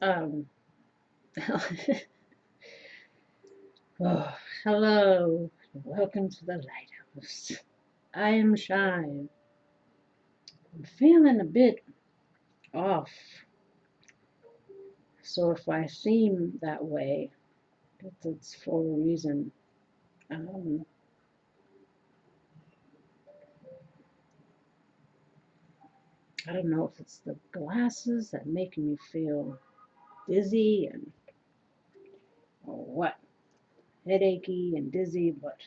Um, oh, hello, welcome to the Lighthouse. I am SHIJÉ. I'm feeling a bit off, so if I seem that way, it's for a reason. Um, I don't know if it's the glasses that make me feel dizzy or what, headachy and dizzy, but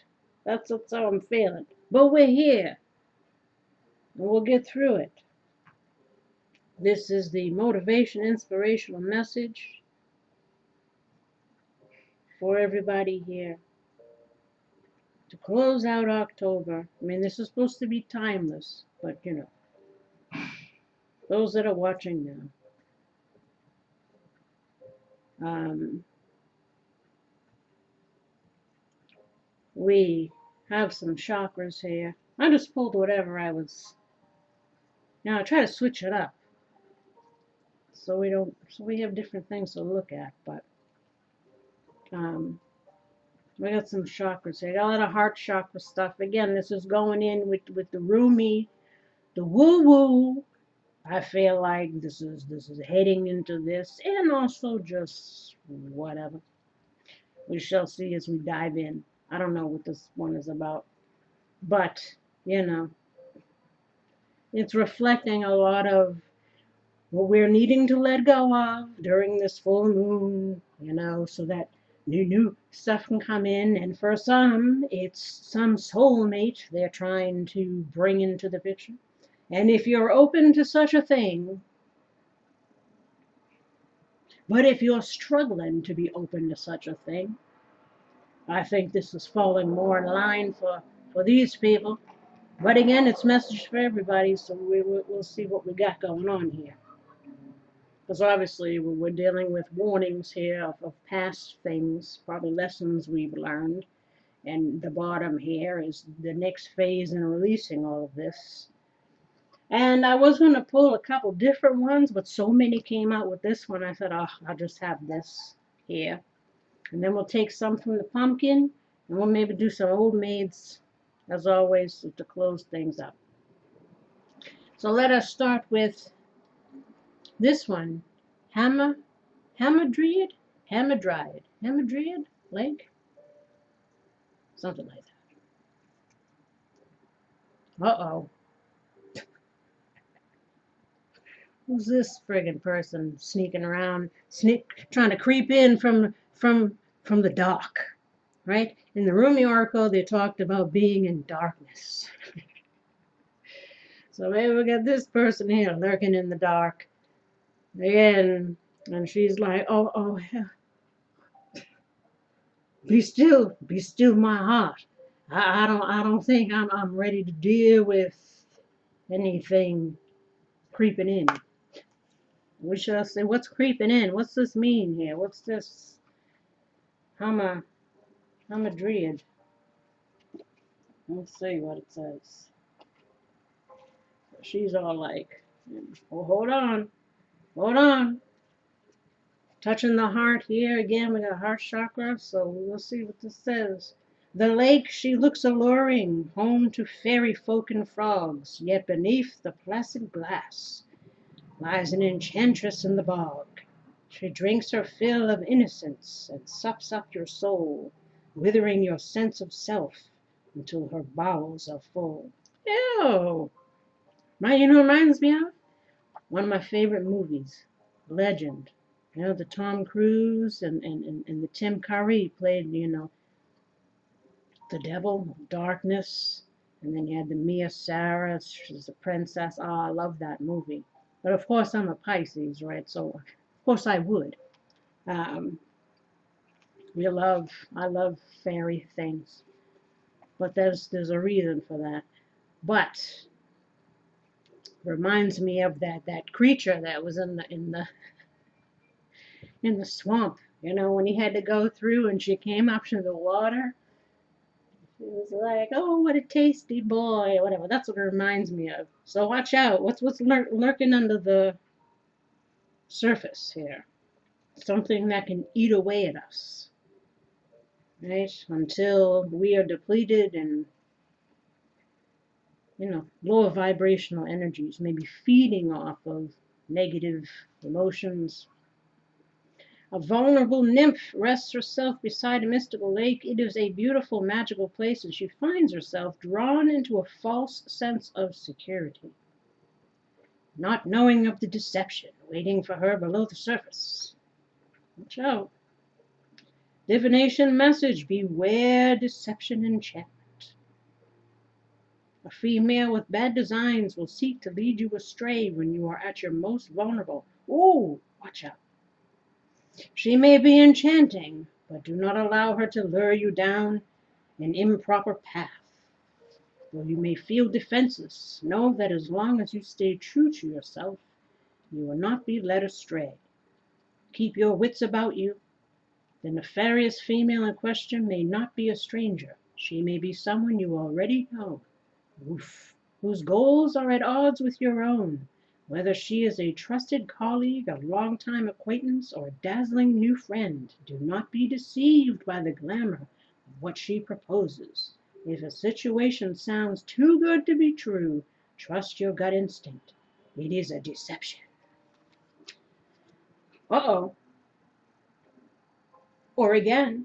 that's how I'm feeling. But we're here, and we'll get through it. This is the motivation, inspirational message for everybody here to close out October. I mean, this is supposed to be timeless, but you know, those that are watching now, we have some chakras here. I just pulled whatever I was. Now I try to switch it up so we have different things to look at, but we got some chakras here. Got a lot of heart chakra stuff. Again, this is going in with the roomy, the woo woo. I feel like this is heading into this, and also just whatever. We shall see as we dive in. I don't know what this one is about, but you know, it's reflecting a lot of what we're needing to let go of during this full moon, you know, so that new stuff can come in. And for some, it's some soulmate they're trying to bring into the picture. And if you're open to such a thing, but if you're struggling to be open to such a thing, I think this is falling more in line for these people. But again, it's message for everybody, so we'll see what we got going on here. Because obviously we're dealing with warnings here of past things, probably lessons we've learned. And the bottom here is the next phase in releasing all of this. And I was going to pull a couple different ones, but so many came out with this one. I said, oh, I'll just have this here. And then we'll take some from the pumpkin, and we'll maybe do some old maids, as always, to close things up. So let us start with this one. Hamadryad? Lake? Something like that. Uh-oh. Who's this friggin' person sneaking around, trying to creep in from the dark, right? In the Rumi oracle, they talked about being in darkness. So maybe we got this person here lurking in the dark again, and she's like, oh, be still, my heart. I don't think I'm ready to deal with anything creeping in. We shall say, what's creeping in? What's this mean here? What's this? Hamadryad. Let's see what it says. She's all like, oh, hold on. Touching the heart here again. We got heart chakra, so we'll see what this says. The lake, she looks alluring, home to fairy folk and frogs, yet beneath the placid glass lies an enchantress in the bog. She drinks her fill of innocence and sups up your soul, withering your sense of self until her bowels are full. Ew! Reminds me of one of my favorite movies, Legend. You know, the Tom Cruise and the Tim Curry played, the devil, darkness. And then you had the Mia Sara, she's a princess. Oh, I love that movie. But of course, I'm a Pisces, right? So, of course, I would. Um, I love fairy things. But there's a reason for that. But reminds me of that creature that was in the swamp. You know, when he had to go through and she came up to the water. She was like, "Oh, what a tasty boy," or whatever. That's what it reminds me of. So watch out. What's lurking under the surface here? something that can eat away at us, right? Until we are depleted and, lower vibrational energies, maybe feeding off of negative emotions. A vulnerable nymph rests herself beside a mystical lake. It is a beautiful, magical place, and she finds herself drawn into a false sense of security, not knowing of the deception waiting for her below the surface. Watch out. Divination message: beware deception enchantment. A female with bad designs will seek to lead you astray when you are at your most vulnerable. Ooh, watch out. She may be enchanting, but do not allow her to lure you down an improper path. Though you may feel defenseless, know that as long as you stay true to yourself, you will not be led astray. Keep your wits about you. The nefarious female in question may not be a stranger. She may be someone you already know. Oof. Whose goals are at odds with your own. Whether she is a trusted colleague, a longtime acquaintance, or a dazzling new friend, do not be deceived by the glamour of what she proposes. If a situation sounds too good to be true, trust your gut instinct. It is a deception. Uh-oh. Or again,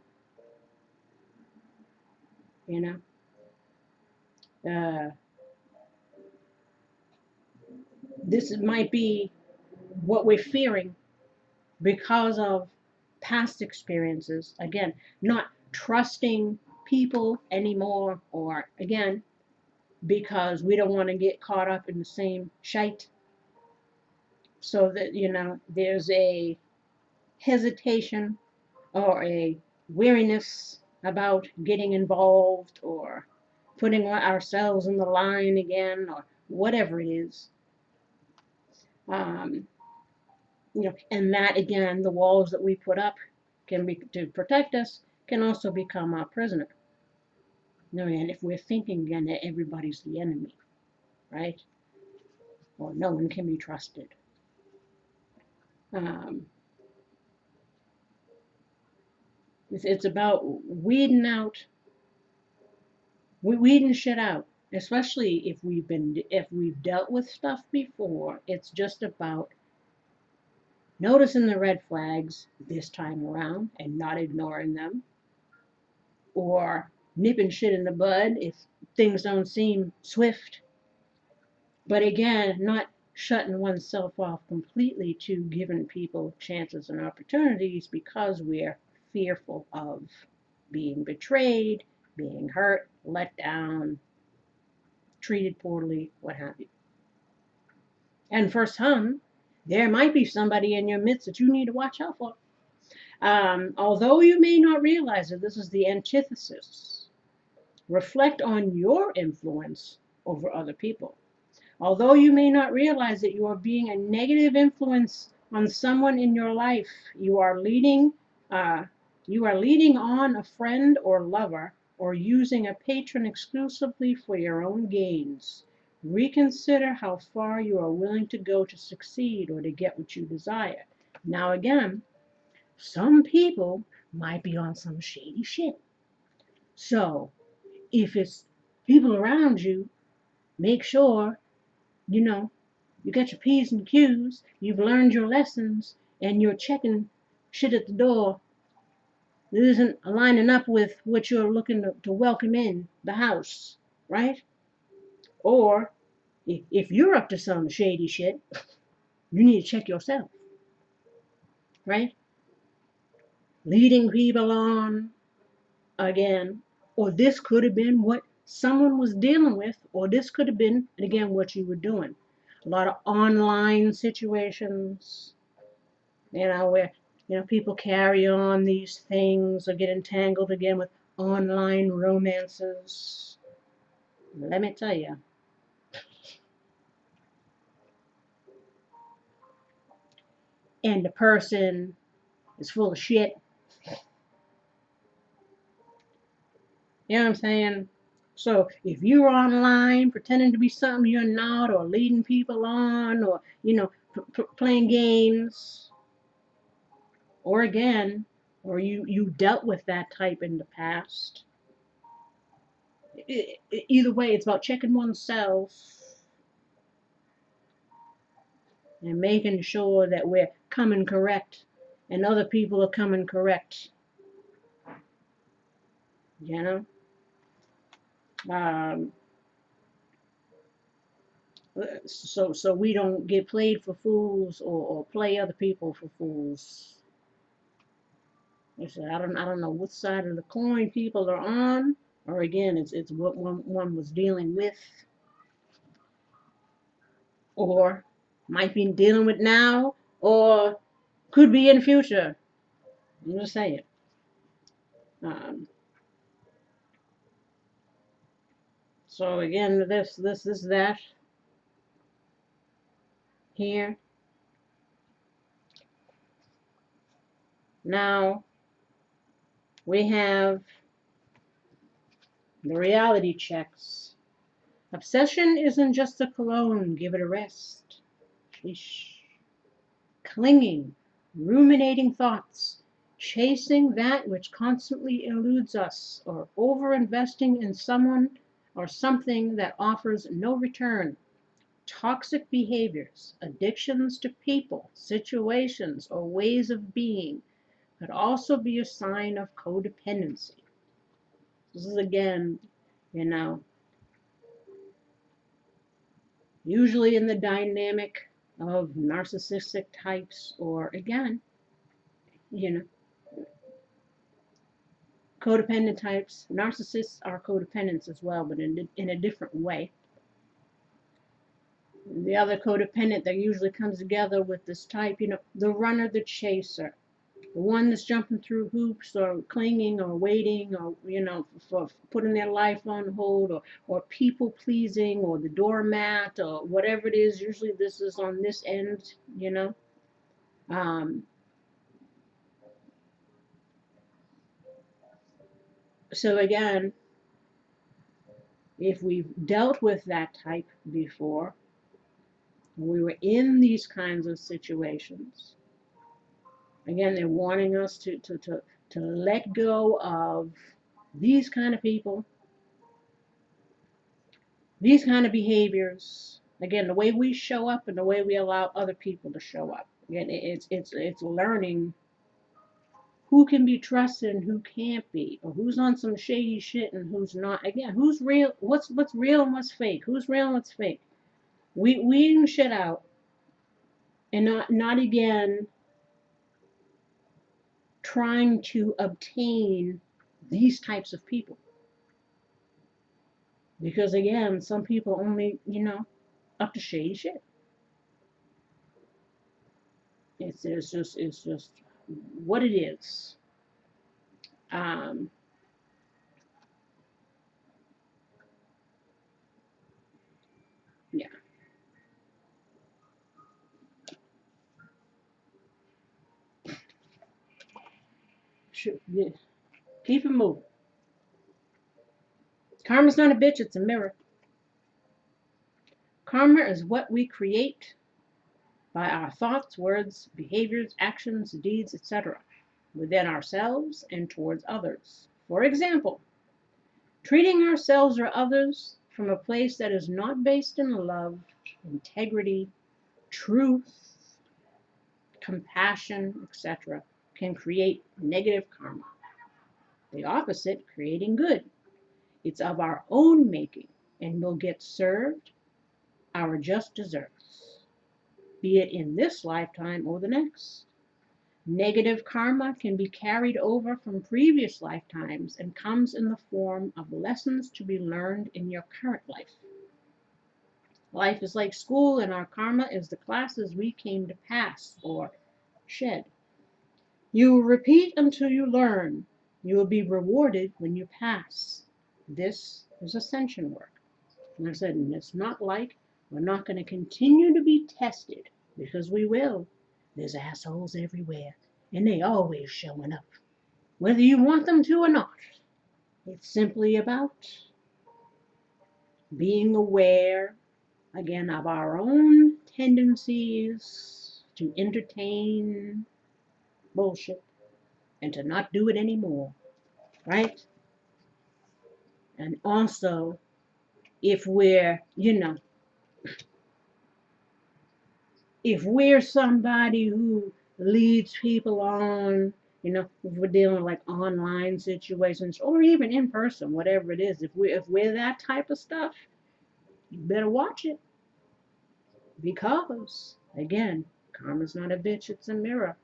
this might be what we're fearing because of past experiences. Again, not trusting people anymore, or again, because we don't want to get caught up in the same shite. So that, there's a hesitation or a weariness about getting involved or putting ourselves in the line again, or whatever it is. And that again, the walls that we put up can be to protect us, can also become our prisoner. And if we're thinking again that everybody's the enemy, right? Or no one can be trusted. It's about weeding shit out. Especially if we've dealt with stuff before, it's just about noticing the red flags this time around and not ignoring them, or nipping shit in the bud if things don't seem swift. But again, not shutting oneself off completely to giving people chances and opportunities because we're fearful of being betrayed, being hurt, let down, treated poorly, what have you. And for some, there might be somebody in your midst that you need to watch out for. Although you may not realize it, this is the antithesis. Reflect on your influence over other people. Although you may not realize that you are being a negative influence on someone in your life, you are leading on a friend or lover, or using a patron exclusively for your own gains. Reconsider how far you are willing to go to succeed or to get what you desire. Now again, some people might be on some shady shit. So if it's people around you, make sure, you got your P's and Q's, you've learned your lessons, and you're checking shit at the door that isn't lining up with what you're looking to welcome in the house, right? Or if you're up to some shady shit, you need to check yourself, right? Leading people on again, or this could have been what someone was dealing with, or this could have been, again, what you were doing. A lot of online situations, where, people carry on these things or get entangled again with online romances. Let me tell you, and the person is full of shit. You know what I'm saying? So if you're online pretending to be something you're not, or leading people on, or playing games, or again, or you dealt with that type in the past. Either way, it's about checking oneself and making sure that we're coming correct and other people are coming correct. You know? So we don't get played for fools or play other people for fools. I said, I don't know what side of the coin people are on, or again, it's what one was dealing with, or might be dealing with now, or could be in the future. I'm just saying. Um, so again, this, that here. Now we have the reality checks. Obsession isn't just a cologne. Give it a rest. Sheesh. Clinging, ruminating thoughts, chasing that which constantly eludes us, or over-investing in someone or something that offers no return. Toxic behaviors, addictions to people, situations, or ways of being could also be a sign of codependency. This is again, you know, usually in the dynamic of narcissistic types, or again, you know, codependent types. Narcissists are codependents as well, but in a different way. The other codependent that usually comes together with this type, you know, the runner, the chaser, the one that's jumping through hoops or clinging or waiting, or, you know, for putting their life on hold, or people pleasing, or the doormat, or whatever it is. Usually this is on this end, you know. So again, if we've dealt with that type before, we were in these kinds of situations. Again, they're wanting us to let go of these kind of people, these kind of behaviors. Again, the way we show up and the way we allow other people to show up. Again, it's learning who can be trusted and who can't be, or who's on some shady shit and who's not. Again, who's real? What's real and what's fake? Who's real and what's fake? Weeding shit out, and not again trying to obtain these types of people. Because again, some people only, you know, up to shady shit. It's just what it is. Um, yeah. Yeah. Keep it moving. Karma's not a bitch, it's a mirror. Karma is what we create by our thoughts, words, behaviors, actions, deeds, etc., within ourselves and towards others. For example, treating ourselves or others from a place that is not based in love, integrity, truth, compassion, etc., can create negative karma. The opposite, creating good. It's of our own making and will get served our just deserts, be it in this lifetime or the next. Negative karma can be carried over from previous lifetimes and comes in the form of lessons to be learned in your current life. Life is like school, and our karma is the classes we came to pass or shed. You will repeat until you learn. You will be rewarded when you pass. This is ascension work. And I said, and it's not like we're not going to continue to be tested, because we will. There's assholes everywhere, and they always showing up, whether you want them to or not. It's simply about being aware, again, of our own tendencies to entertain bullshit and to not do it anymore, right? And also, if we're, if we're somebody who leads people on, if we're dealing with like online situations or even in person, whatever it is, if we're that type of stuff, you better watch it because again, karma's not a bitch, it's a mirror.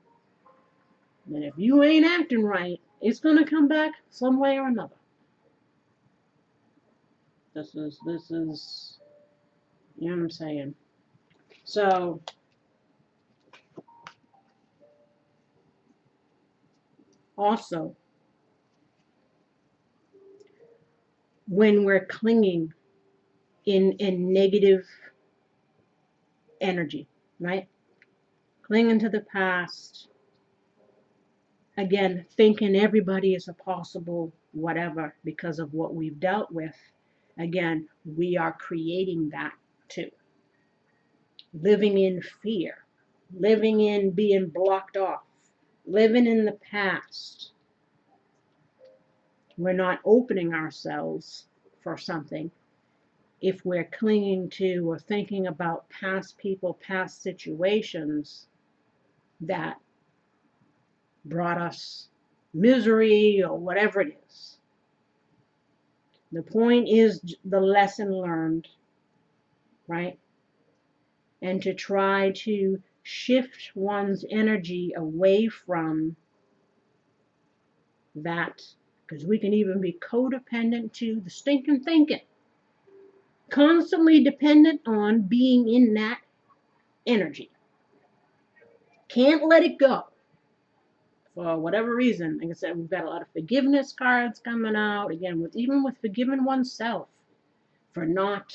And if you ain't acting right, it's gonna come back some way or another. This is you know what I'm saying? So also, when we're clinging in negative energy, right? Clinging to the past, again, thinking everybody is a possible whatever because of what we've dealt with, again, we are creating that too. Living in fear, living in being blocked off, living in the past. We're not opening ourselves for something if we're clinging to or thinking about past people, past situations that brought us misery or whatever it is. The point is the lesson learned, right? And to try to shift one's energy away from that, because we can even be codependent to the stinking thinking, constantly dependent on being in that energy. Can't let it go. For whatever reason, like I said, we've got a lot of forgiveness cards coming out. Again, even with forgiving oneself for not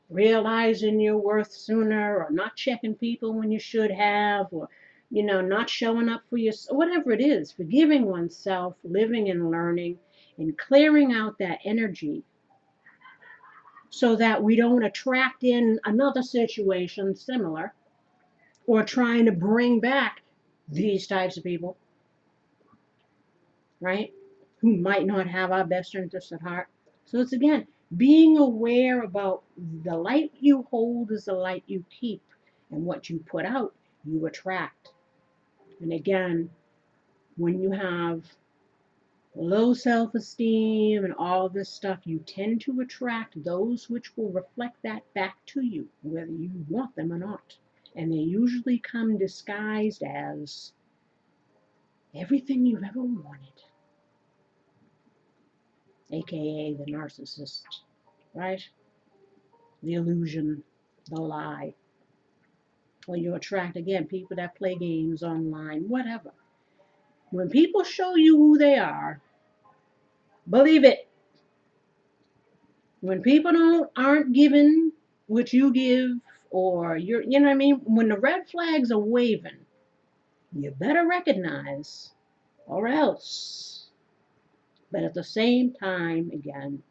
realizing your worth sooner, or not checking people when you should have, or not showing up for yourself, whatever it is, forgiving oneself, living and learning, and clearing out that energy so that we don't attract in another situation similar, or trying to bring back these types of people, right? Who might not have our best interests at heart. So it's again, being aware about the light you hold is the light you keep, and what you put out, you attract. And again, when you have low self-esteem and all this stuff, you tend to attract those which will reflect that back to you, whether you want them or not. And they usually come disguised as everything you've ever wanted, aka the narcissist, right? The illusion, the lie. Or you attract, again, people that play games online, whatever. When people show you who they are, believe it. When people aren't giving what you give, or you know what I mean? When the red flags are waving, you better recognize, or else. But at the same time, again,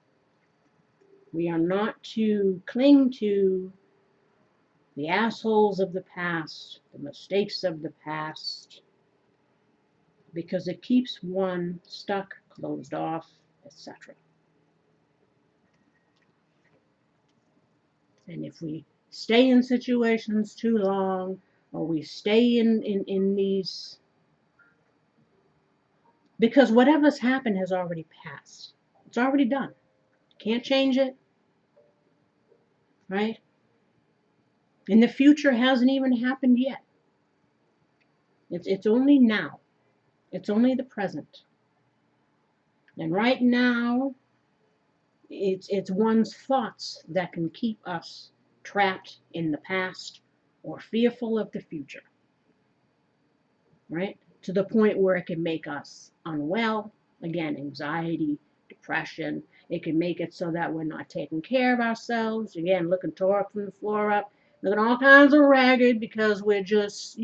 we are not to cling to the assholes of the past, the mistakes of the past, because it keeps one stuck, closed off, etc. And if we stay in situations too long, or we stay in these, because whatever's happened has already passed. It's already done. Can't change it, right? And the future hasn't even happened yet. It's only now. It's only the present. And right now, it's one's thoughts that can keep us trapped in the past or fearful of the future, right? To the point where it can make us unwell. Again, anxiety, depression. It can make it so that we're not taking care of ourselves. Again, looking tore from the floor up, looking all kinds of ragged because we're just,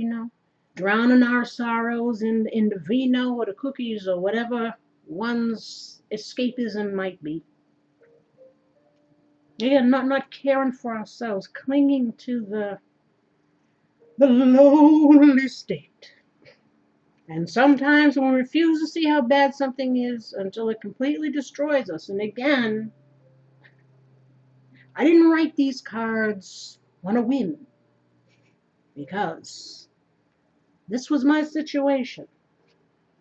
drowning our sorrows in the vino or the cookies or whatever one's escapism might be. Again, not caring for ourselves, clinging to the lonely state, And sometimes we refuse to see how bad something is until it completely destroys us. And again, I didn't write these cards on a whim, because this was my situation.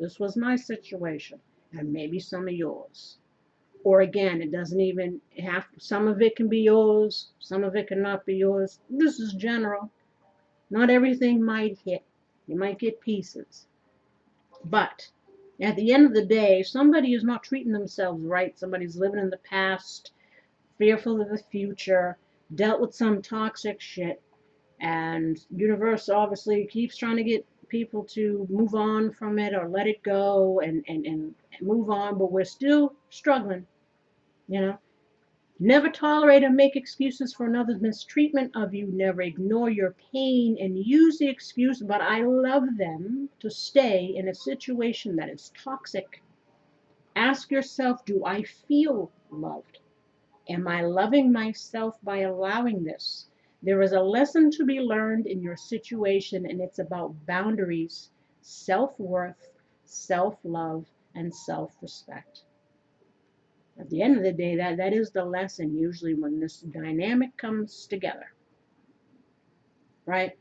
This was my situation, and maybe some of yours. Or again, it doesn't even have, some of it can be yours, some of it cannot be yours. This is general. Not everything might hit. You might get pieces. But at the end of the day, somebody is not treating themselves right. Somebody's living in the past, fearful of the future, dealt with some toxic shit, and universe obviously keeps trying to get people to move on from it or let it go and move on, but we're still struggling, you know. Never tolerate or make excuses for another's mistreatment of you. Never ignore your pain and use the excuse, but I love them, to stay in a situation that is toxic. Ask yourself, do I feel loved? Am I loving myself by allowing this? There is a lesson to be learned in your situation, and it's about boundaries, self-worth, self-love, and self-respect. At the end of the day, that is the lesson usually when this dynamic comes together, right?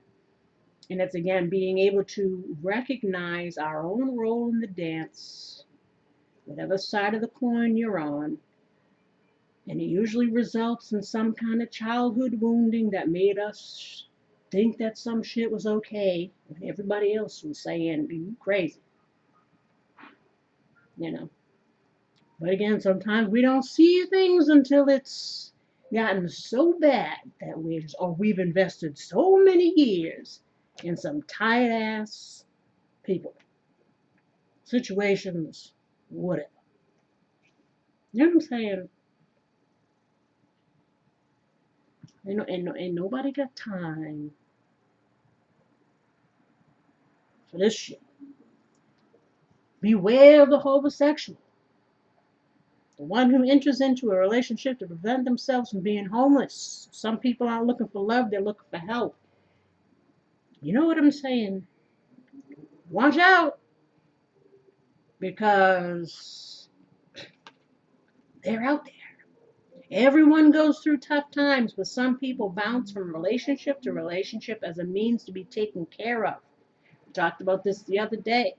And it's again being able to recognize our own role in the dance, whatever side of the coin you're on. And it usually results in some kind of childhood wounding that made us think that some shit was okay when everybody else was saying, you crazy, you know. But again, sometimes we don't see things until it's gotten so bad that we've invested so many years in some tight ass people, situations, whatever. You know what I'm saying? Ain't nobody got time for this shit. Beware of the homosexual, the one who enters into a relationship to prevent themselves from being homeless. Some people aren't looking for love, they're looking for help. You know what I'm saying? Watch out, because they're out there. Everyone goes through tough times, but some people bounce from relationship to relationship as a means to be taken care of. We talked about this the other day.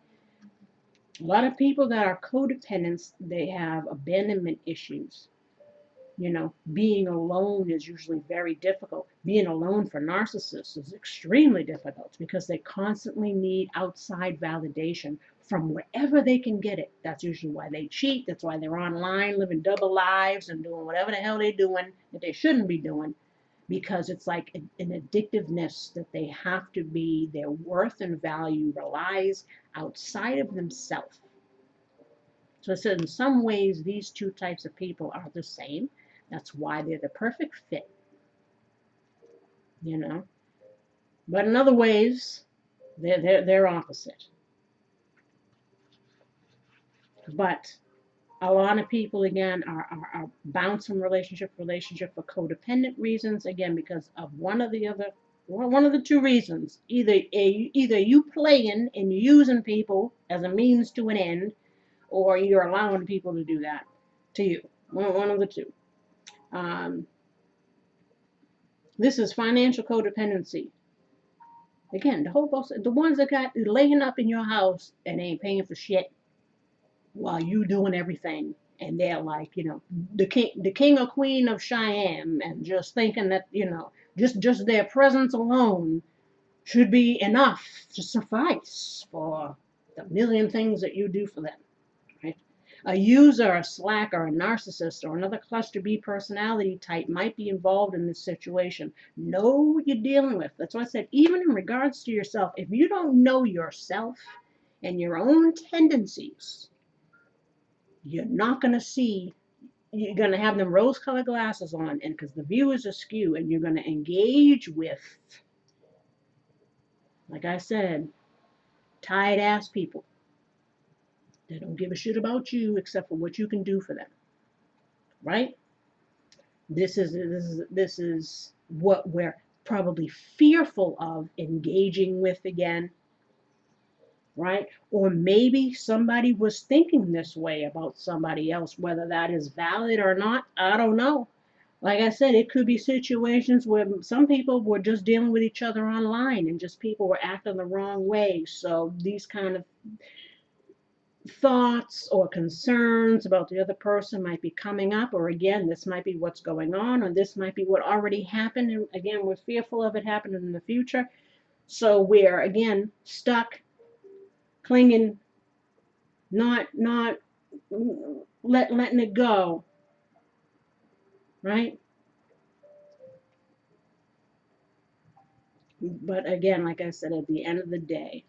A lot of people that are codependents, they have abandonment issues. You know, being alone is usually very difficult. Being alone for narcissists is extremely difficult because they constantly need outside validation from wherever they can get it. That's usually why they cheat. That's why they're online living double lives and doing whatever the hell they're doing that they shouldn't be doing, because it's like an addictiveness that they have to be, their worth and value relies outside of themselves. So I said, in some ways, these two types of people are the same. That's why they're the perfect fit, you know. But in other ways, they're opposite. But a lot of people, again, are bouncing relationship for codependent reasons, again, because of one of the two reasons. Either you playing and using people as a means to an end, or you're allowing people to do that to you. One of the two. This is financial codependency. Again, the ones that got laying up in your house and ain't paying for shit while you doing everything, and they're like, you know, the king or queen of SHIJÉ, and just thinking that, you know, just their presence alone should be enough to suffice for the million things that you do for them. Right? A user, a slacker, a narcissist, or another cluster B personality type might be involved in this situation. Know what you're dealing with. That's why I said, even in regards to yourself, if you don't know yourself and your own tendencies, you're not going to see, you're going to have them rose-colored glasses on, and because the view is askew, and you're going to engage with, like I said, tight-ass people. They don't give a shit about you except for what you can do for them, right? This is what we're probably fearful of engaging with again, right? Or maybe somebody was thinking this way about somebody else, whether that is valid or not, I don't know. Like I said, it could be situations where some people were just dealing with each other online and just people were acting the wrong way. So these kind of thoughts or concerns about the other person might be coming up, or again, this might be what's going on, or this might be what already happened. And again, we're fearful of it happening in the future. So we're again stuck, clinging, not letting it go, right? But again, like I said, at the end of the day,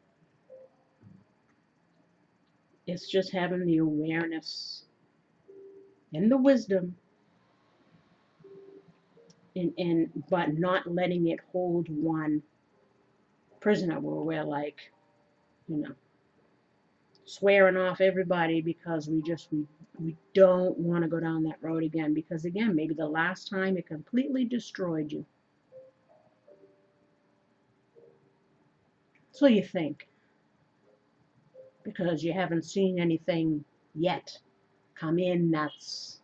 it's just having the awareness and the wisdom, and but not letting it hold one prisoner where we're like, you know, swearing off everybody because we don't want to go down that road again, because again, maybe the last time it completely destroyed you. So you think, because you haven't seen anything yet come in that's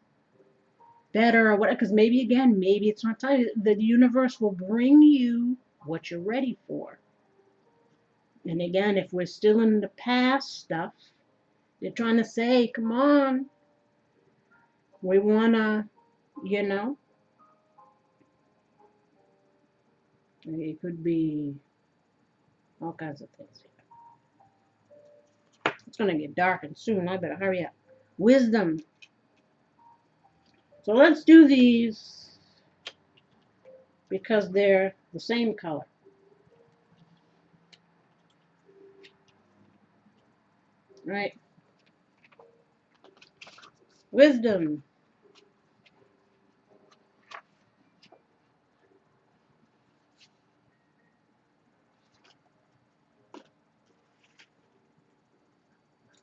better or whatever, because maybe again, maybe it's not time. The universe will bring you what you're ready for. And again, if we're still in the past stuff, they're trying to say, come on, we want to, you know, it could be all kinds of things. It's going to get dark soon. I better hurry up. Wisdom. So let's do these because they're the same color. Right? Wisdom.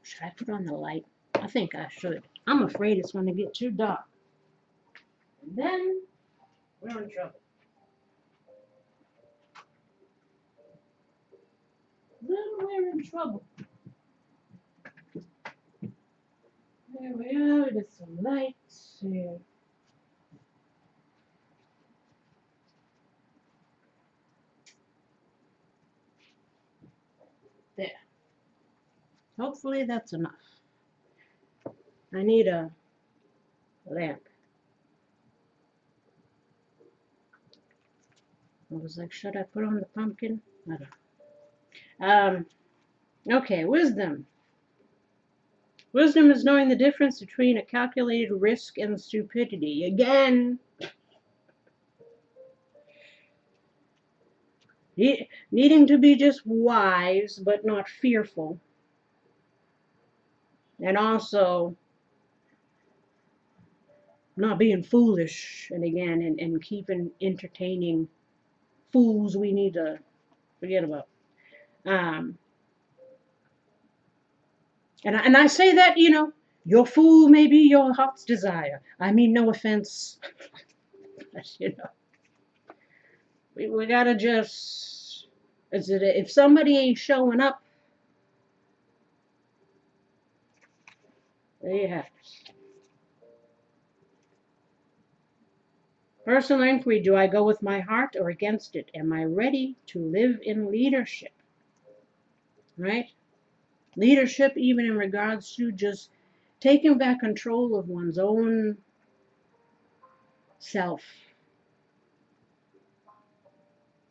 Should I put on the light? I think I should. I'm afraid it's going to get too dark. And then we're in trouble. Then we're in trouble. There we are. There's some lights here. There. Hopefully that's enough. I need a lamp. I was like, should I put on the pumpkin? I don't know. Okay, wisdom. Wisdom is knowing the difference between a calculated risk and stupidity. Again, needing to be just wise but not fearful. And also not being foolish. And again, and keeping entertaining fools we need to forget about. And I say that, you know, your fool may be your heart's desire. I mean, no offense. But, you know, we gotta just, if somebody ain't showing up, there you have it. Personal inquiry, do I go with my heart or against it? Am I ready to live in leadership? Right? Leadership, even in regards to just taking back control of one's own self.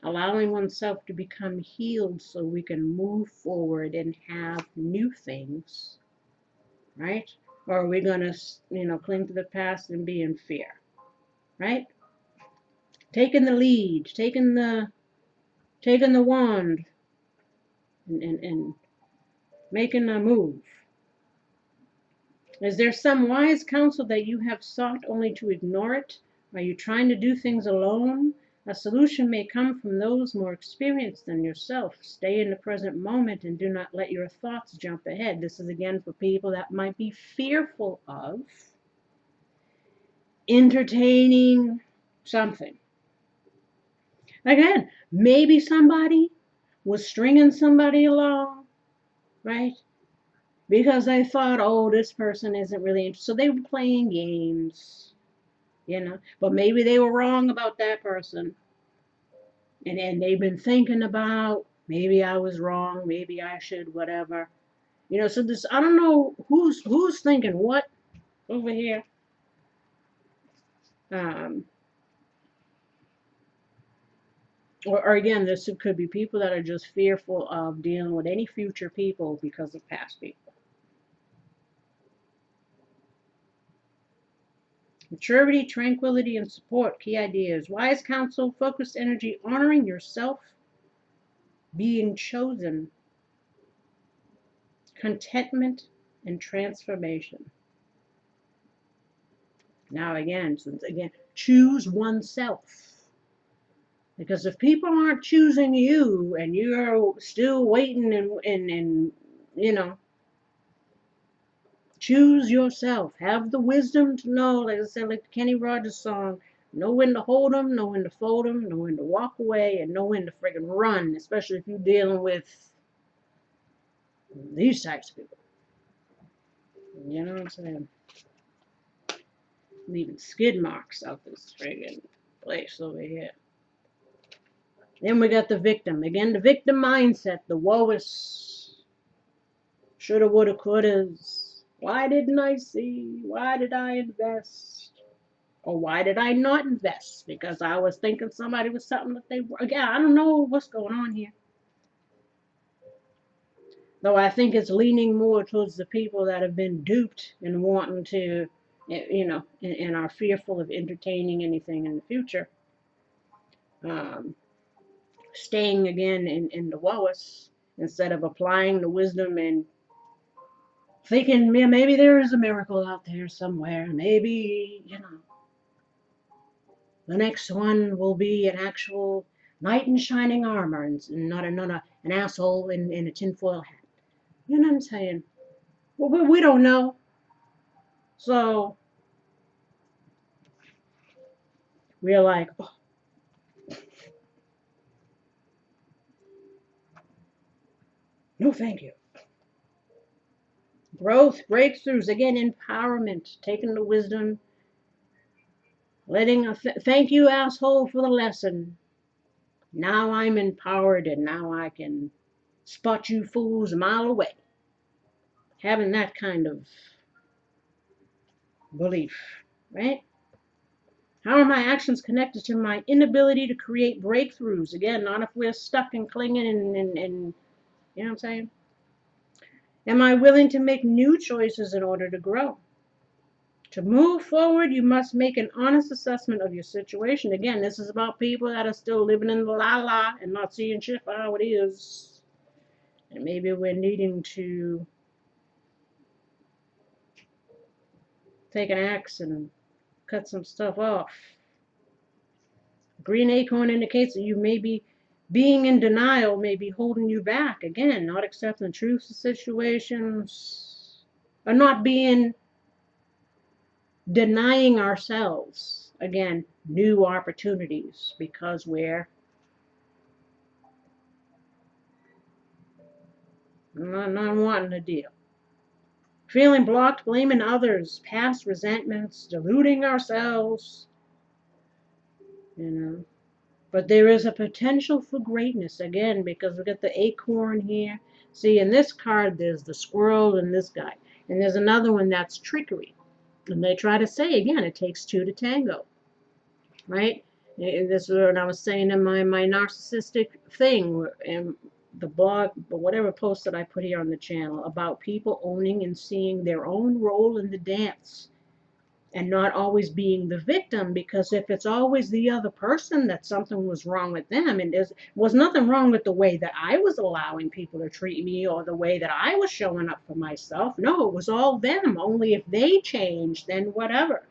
Allowing oneself to become healed so we can move forward and have new things. Right? Or are we going to, you know, cling to the past and be in fear? Right? Taking the lead, taking the wand, and making a move. Is there some wise counsel that you have sought only to ignore it? Are you trying to do things alone? A solution may come from those more experienced than yourself. Stay in the present moment and do not let your thoughts jump ahead. This is again for people that might be fearful of entertaining something. Again, maybe somebody was stringing somebody along right? Because they thought, oh, this person isn't really interested. So they were playing games, But maybe they were wrong about that person. And they've been thinking about, maybe I was wrong, maybe I should, whatever. So this, I don't know who's thinking what over here. Um, or again, this could be people that are just fearful of dealing with any future people because of past people. Maturity, tranquility, and support. Key ideas. Wise counsel, focused energy, honoring yourself, being chosen, contentment, and transformation. Now again, choose oneself. Because if people aren't choosing you and you're still waiting and choose yourself. Have the wisdom to know, like I said, like the Kenny Rogers song, know when to hold them, know when to fold them, know when to walk away, and know when to friggin' run, especially if you're dealing with these types of people. You know what I'm saying? Leaving skid marks out this friggin' place over here. Then we got the victim. Again, the victim mindset, the woe-is. Shoulda, woulda, couldas. Why didn't I see? Why did I invest? Or why did I not invest? Because I was thinking somebody was something that they were. Again, I don't know what's going on here. Though I think it's leaning more towards the people that have been duped and wanting to, and are fearful of entertaining anything in the future. Staying again in the woe-is instead of applying the wisdom and thinking, yeah, maybe there is a miracle out there somewhere. Maybe, the next one will be an actual knight in shining armor and not an asshole in a tinfoil hat. You know what I'm saying? Well, we don't know. So we're like, oh, no, thank you. Growth, breakthroughs, again, empowerment, taking the wisdom, letting thank you, asshole, for the lesson. Now I'm empowered and now I can spot you fools a mile away. Having that kind of belief, right? How are my actions connected to my inability to create breakthroughs? Again, not if we're stuck and clinging and you know what I'm saying? Am I willing to make new choices in order to grow? To move forward, you must make an honest assessment of your situation. Again, this is about people that are still living in the la-la and not seeing shit for how it is. And maybe we're needing to take an axe and cut some stuff off. Green acorn indicates that you may be being in denial, may be holding you back. Again, not accepting the truth of situations, or not being denying ourselves, again, new opportunities because we're not wanting a deal. Feeling blocked, blaming others, past resentments, deluding ourselves, you know. But there is a potential for greatness, again, because we got the acorn here. See, in this card, there's the squirrel and this guy. And there's another one that's trickery. And they try to say, again, it takes two to tango, right? And this is what I was saying in my narcissistic thing, and the blog, but whatever post that I put here on the channel, about people owning and seeing their own role in the dance. And not always being the victim, because if it's always the other person that something was wrong with them, and there was nothing wrong with the way that I was allowing people to treat me or the way that I was showing up for myself. No, it was all them. Only if they changed, then whatever.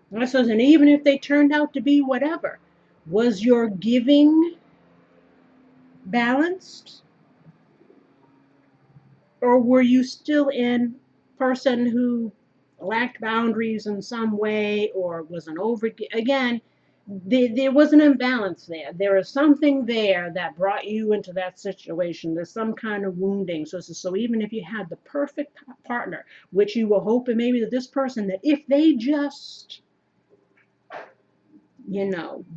And says, and even if they turned out to be whatever, was your giving balanced? Or were you still in person who lacked boundaries in some way or was an over again? there was an imbalance there. There is something there that brought you into that situation. There's some kind of wounding. So even if you had the perfect partner, which you were hoping maybe that this person, that if they just,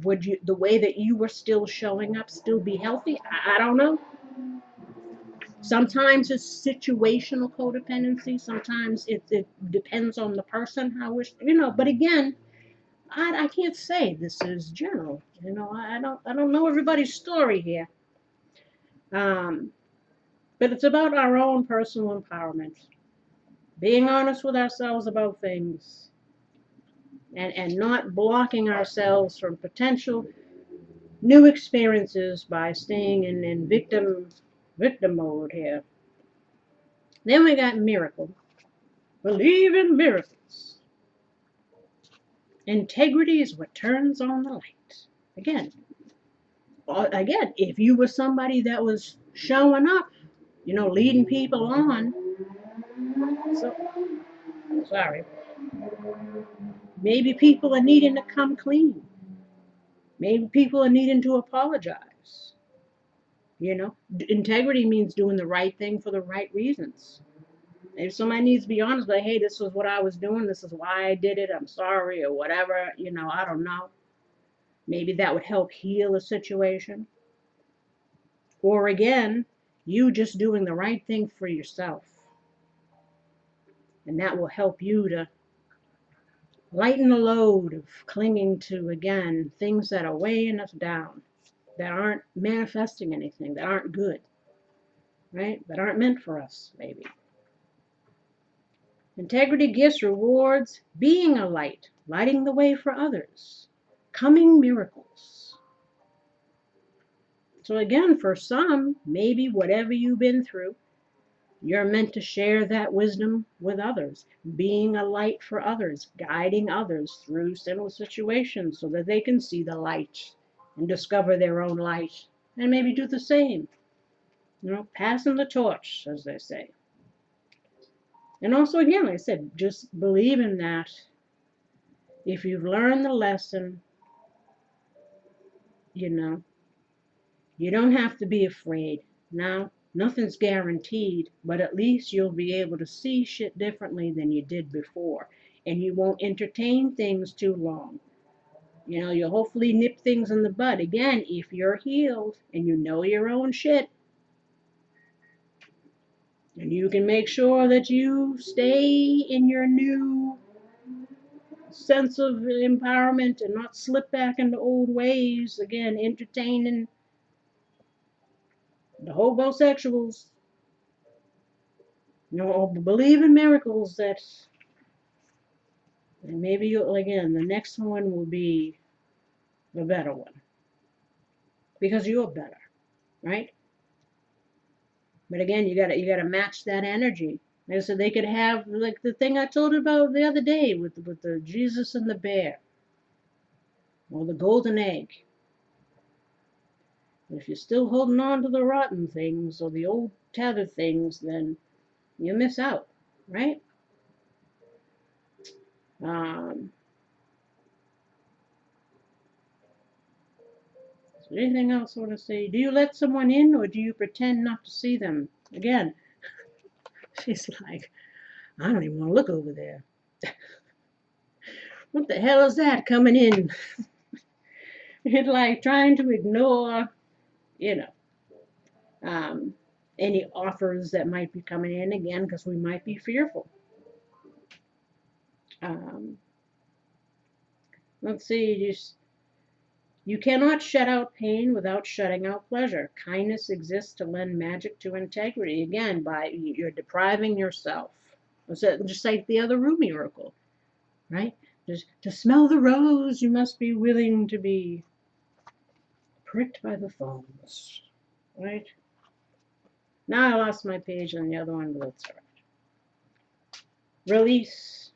would you, the way that you were still showing up, still be healthy? I don't know. Sometimes it's situational codependency. Sometimes it depends on the person, but again, I can't say this is general. I don't know everybody's story here. But it's about our own personal empowerment, being honest with ourselves about things, and not blocking ourselves from potential new experiences by staying in victim mode here. Then we got miracle. Believe in miracles. Integrity is what turns on the light. Again, if you were somebody that was showing up, leading people on. So, sorry. Maybe people are needing to come clean. Maybe people are needing to apologize. Integrity means doing the right thing for the right reasons. If somebody needs to be honest, like, hey, this was what I was doing, this is why I did it, I'm sorry, or whatever, I don't know. Maybe that would help heal a situation. Or again, you just doing the right thing for yourself. And that will help you to lighten the load of clinging to, again, things that are weighing us down, that aren't manifesting anything, that aren't good, right? That aren't meant for us, maybe. Integrity, gifts, rewards, being a light, lighting the way for others, coming miracles. So again, for some, maybe whatever you've been through, you're meant to share that wisdom with others, being a light for others, guiding others through similar situations so that they can see the light and discover their own light and maybe do the same. Passing the torch, as they say. And also, again, like I said, just believe in that. If you've learned the lesson, you don't have to be afraid. Now, nothing's guaranteed, but at least you'll be able to see shit differently than you did before. And you won't entertain things too long. You'll hopefully nip things in the bud. Again, if you're healed and you know your own shit, and you can make sure that you stay in your new sense of empowerment and not slip back into old ways, again, entertaining the homosexuals, or believe in miracles, that and maybe again, the next one will be the better one. Because you're better, right? But again, you gotta match that energy. Like I said, they could have like the thing I told you about the other day with the Jesus and the bear, or the golden egg. If you're still holding on to the rotten things or the old tethered things, then you miss out, right? So anything else I want to say? Do you let someone in or do you pretend not to see them? Again, she's like, I don't even want to look over there. What the hell is that coming in? It's like trying to ignore, any offers that might be coming in, again, because we might be fearful. Let's see, you cannot shut out pain without shutting out pleasure. Kindness exists to lend magic to integrity. Again, you're depriving yourself. Just like the other Rumi oracle, right? Just to smell the rose, you must be willing to be pricked by the thorns, right? Now I lost my page on the other one, but that's all right. Release.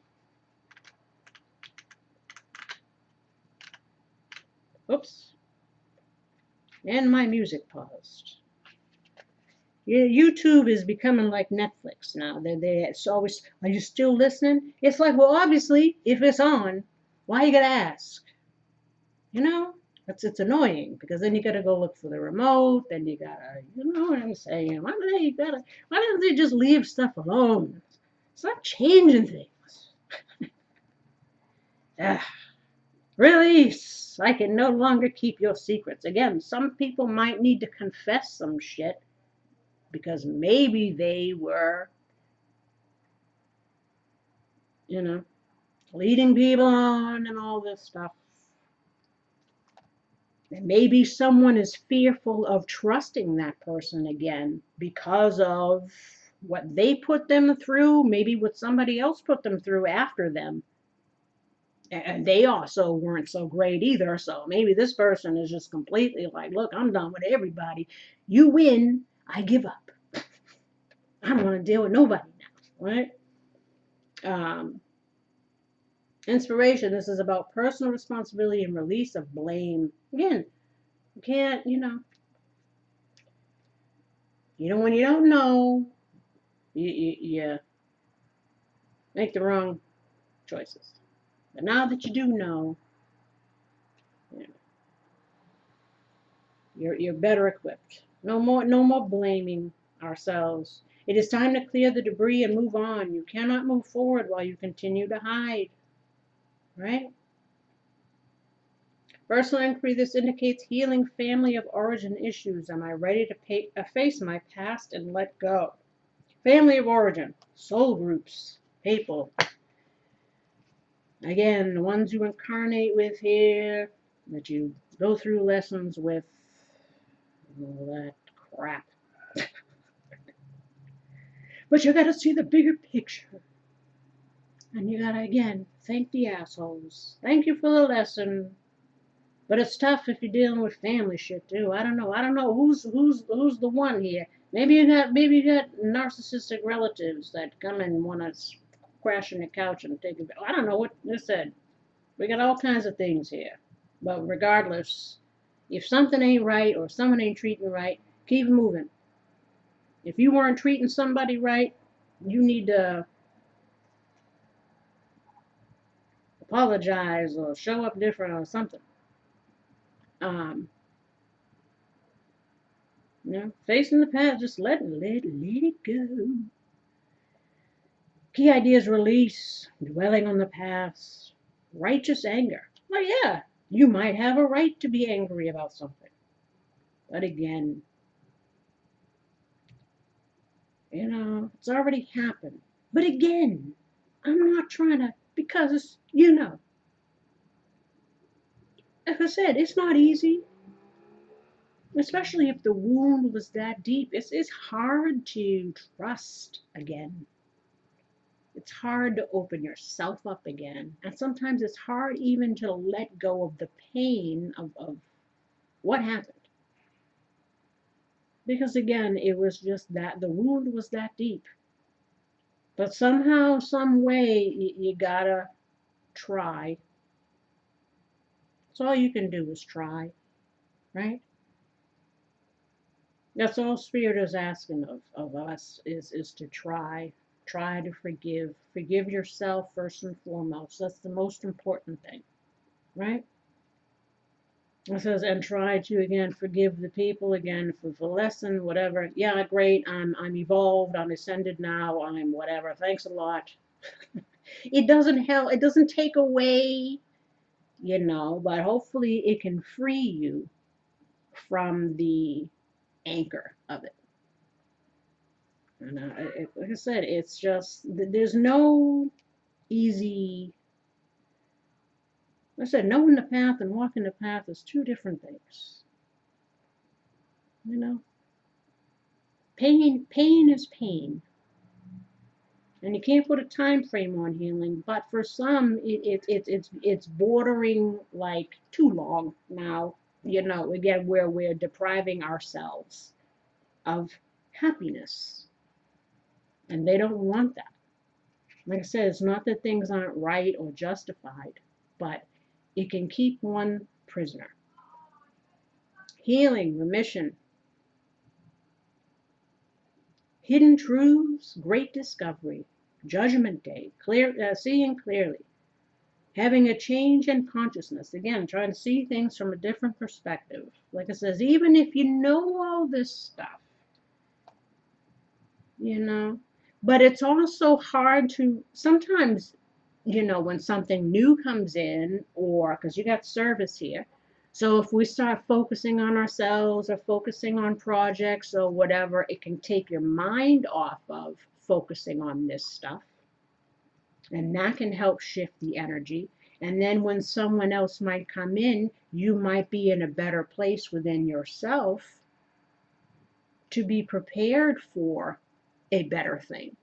Oops. And my music paused. Yeah, YouTube is becoming like Netflix now. It's always, are you still listening? It's like, well, obviously, if it's on, why you gotta ask? You know, it's annoying because then you gotta go look for the remote. Then you gotta, you know what I'm saying? Why don't they just leave stuff alone? Stop changing things. Ah, release. I can no longer keep your secrets. Again, some people might need to confess some shit because maybe they were, you know, leading people on and all this stuff. And maybe someone is fearful of trusting that person again because of what they put them through, maybe what somebody else put them through after them. And they also weren't so great either. So maybe this person is just completely like, look, I'm done with everybody. You win, I give up. I don't want to deal with nobody now, right? Um, Inspiration, this is about personal responsibility and release of blame. Again, you can't, when you don't know, you make the wrong choices. But now that you do know, you're better equipped. No more blaming ourselves. It is time to clear the debris and move on. You cannot move forward while you continue to hide, right? Personal inquiry, this indicates healing family of origin issues. Am I ready to face my past and let go? Family of origin, soul groups, people. Again, the ones you incarnate with here, that you go through lessons with, all that crap. But you gotta see the bigger picture. And you gotta, again, thank the assholes. Thank you for the lesson. But it's tough if you're dealing with family shit too. I don't know who's the one here. Maybe you got narcissistic relatives that come and want to crash on the couch and take it. I don't know what they said. We got all kinds of things here. But regardless, if something ain't right or someone ain't treating you right, keep moving. If you weren't treating somebody right, you need to apologize or show up different or something. Um, Facing the past, just let it go. Key ideas: release, dwelling on the past, righteous anger. Well, yeah, you might have a right to be angry about something. But again, it's already happened. But again, I'm not trying to, because, like I said, it's not easy, especially if the wound was that deep. It's hard to trust again. It's hard to open yourself up again. And sometimes it's hard even to let go of the pain of what happened. Because again, it was just that the wound was that deep. But somehow, some way, you gotta try. That's all you can do is try, right? That's all Spirit is asking of us is to try. Try to forgive. Forgive yourself first and foremost. That's the most important thing, right? It says, and try to again forgive the people again for the lesson, whatever. Yeah, great. I'm evolved. I'm ascended now. I'm whatever. Thanks a lot. It doesn't help. It doesn't take away, but hopefully it can free you from the anchor of it. Like I said, it's just there's no easy. Like I said, knowing the path and walking the path is two different things. Pain is pain, and you can't put a time frame on healing. But for some, it's bordering like too long now. Again, where we're depriving ourselves of happiness, and they don't want that. Like I said, it's not that things aren't right or justified, but it can keep one prisoner. Healing, remission, hidden truths, great discovery, judgment day, seeing clearly. Having a change in consciousness. Again, trying to see things from a different perspective. Like it says, even if you know all this stuff, but it's also hard to sometimes, when something new comes in, or because you got service here. So if we start focusing on ourselves or focusing on projects or whatever, it can take your mind off of focusing on this stuff. And that can help shift the energy. And then when someone else might come in, you might be in a better place within yourself to be prepared for a better thing.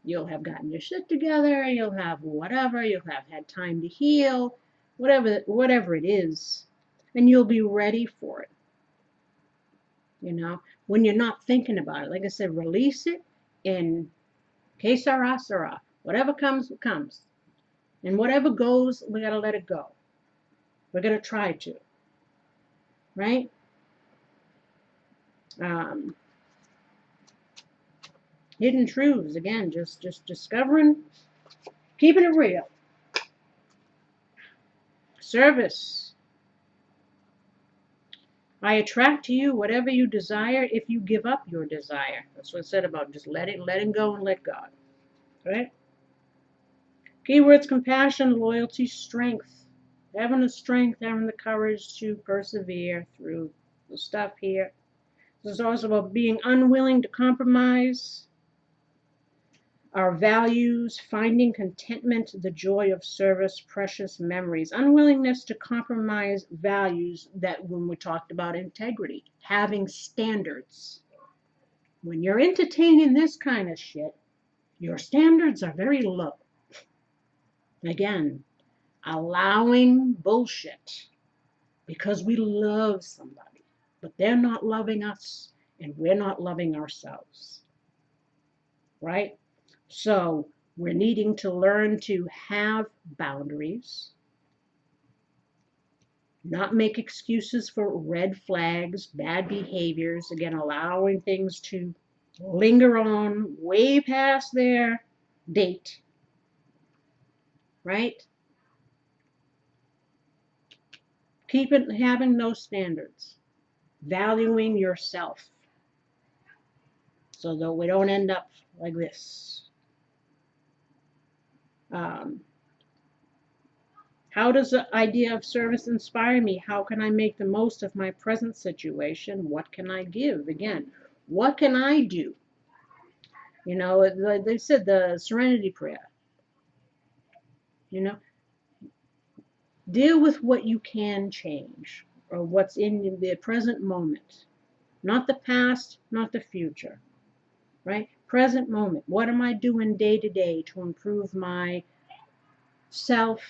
You'll have gotten your shit together, you'll have whatever, you'll have had time to heal, whatever it is, and you'll be ready for it. When you're not thinking about it, like I said, release it in que sera, sera. Whatever comes, comes. And whatever goes, we got to let it go. We're going to try to. Right? Hidden truths, again, just discovering, keeping it real. Service. I attract to you whatever you desire if you give up your desire. That's what I said about just letting go and let God. Right? Keywords: compassion, loyalty, strength. Having the strength, having the courage to persevere through the stuff here. This is also about being unwilling to compromise our values, finding contentment, the joy of service, precious memories. Unwillingness to compromise values, that when we talked about integrity, having standards. When you're entertaining this kind of shit, your standards are very low. Again, allowing bullshit because we love somebody, but they're not loving us and we're not loving ourselves. Right? So we're needing to learn to have boundaries, not make excuses for red flags, bad behaviors, again, allowing things to linger on way past their date, right? Having those standards, valuing yourself, so that we don't end up like this. How does the idea of service inspire me? How can I make the most of my present situation? What can I give? Again, what can I do? They said the serenity prayer. Deal with what you can change, or what's in the present moment. Not the past, not the future. Right? Present moment. What am I doing day to day to improve my self,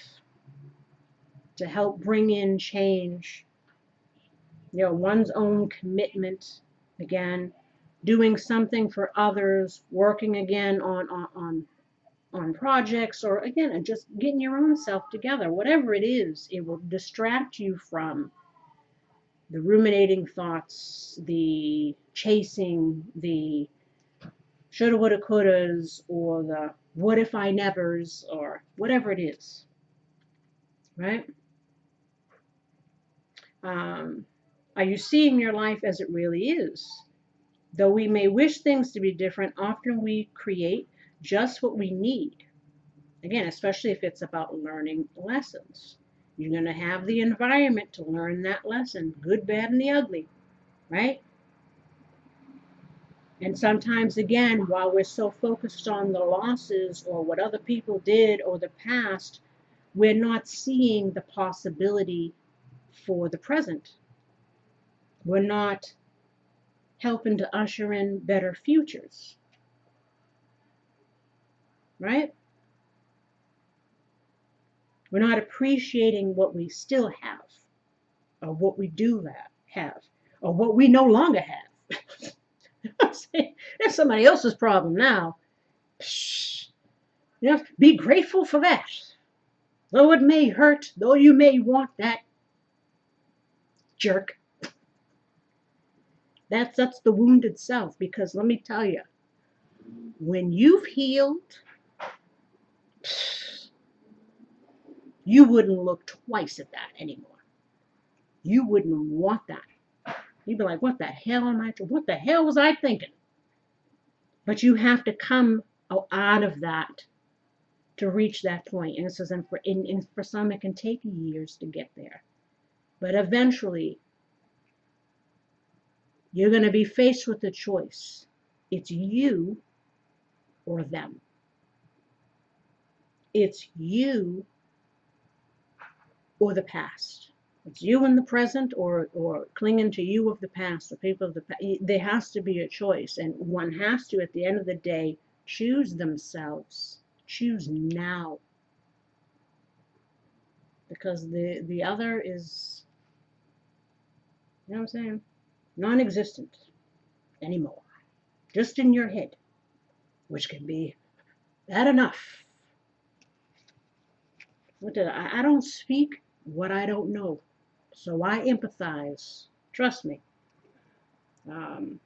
to help bring in change? One's own commitment, again, doing something for others, working again on projects, or again, just getting your own self together. Whatever it is, it will distract you from the ruminating thoughts, the chasing, the shoulda, woulda, couldas, or the what if I nevers, or whatever it is. Right? Are you seeing your life as it really is? Though we may wish things to be different, often we create just what we need. Again, especially if it's about learning lessons. You're going to have the environment to learn that lesson, good, bad, and the ugly, right? And sometimes, again, while we're so focused on the losses or what other people did or the past, we're not seeing the possibility for the present. We're not helping to usher in better futures, right? We're not appreciating what we still have, or what we do have, or what we no longer have. That's somebody else's problem now. Be grateful for that. Though it may hurt, though you may want that jerk. That's the wounded self, because let me tell you, when you've healed, you wouldn't look twice at that anymore. You wouldn't want that. You'd be like, what the hell what the hell was I thinking? But you have to come out of that to reach that point. And it says, and for some, it can take years to get there. But eventually, you're going to be faced with a choice. It's you or them. It's you or the past. It's you in the present or clinging to you of the past, the people of the past. There has to be a choice. And one has to, at the end of the day, choose themselves. Choose now. Because the other is, you know what I'm saying, non-existent anymore. Just in your head, which can be bad enough. I don't speak what I don't know. So I empathize. Trust me. But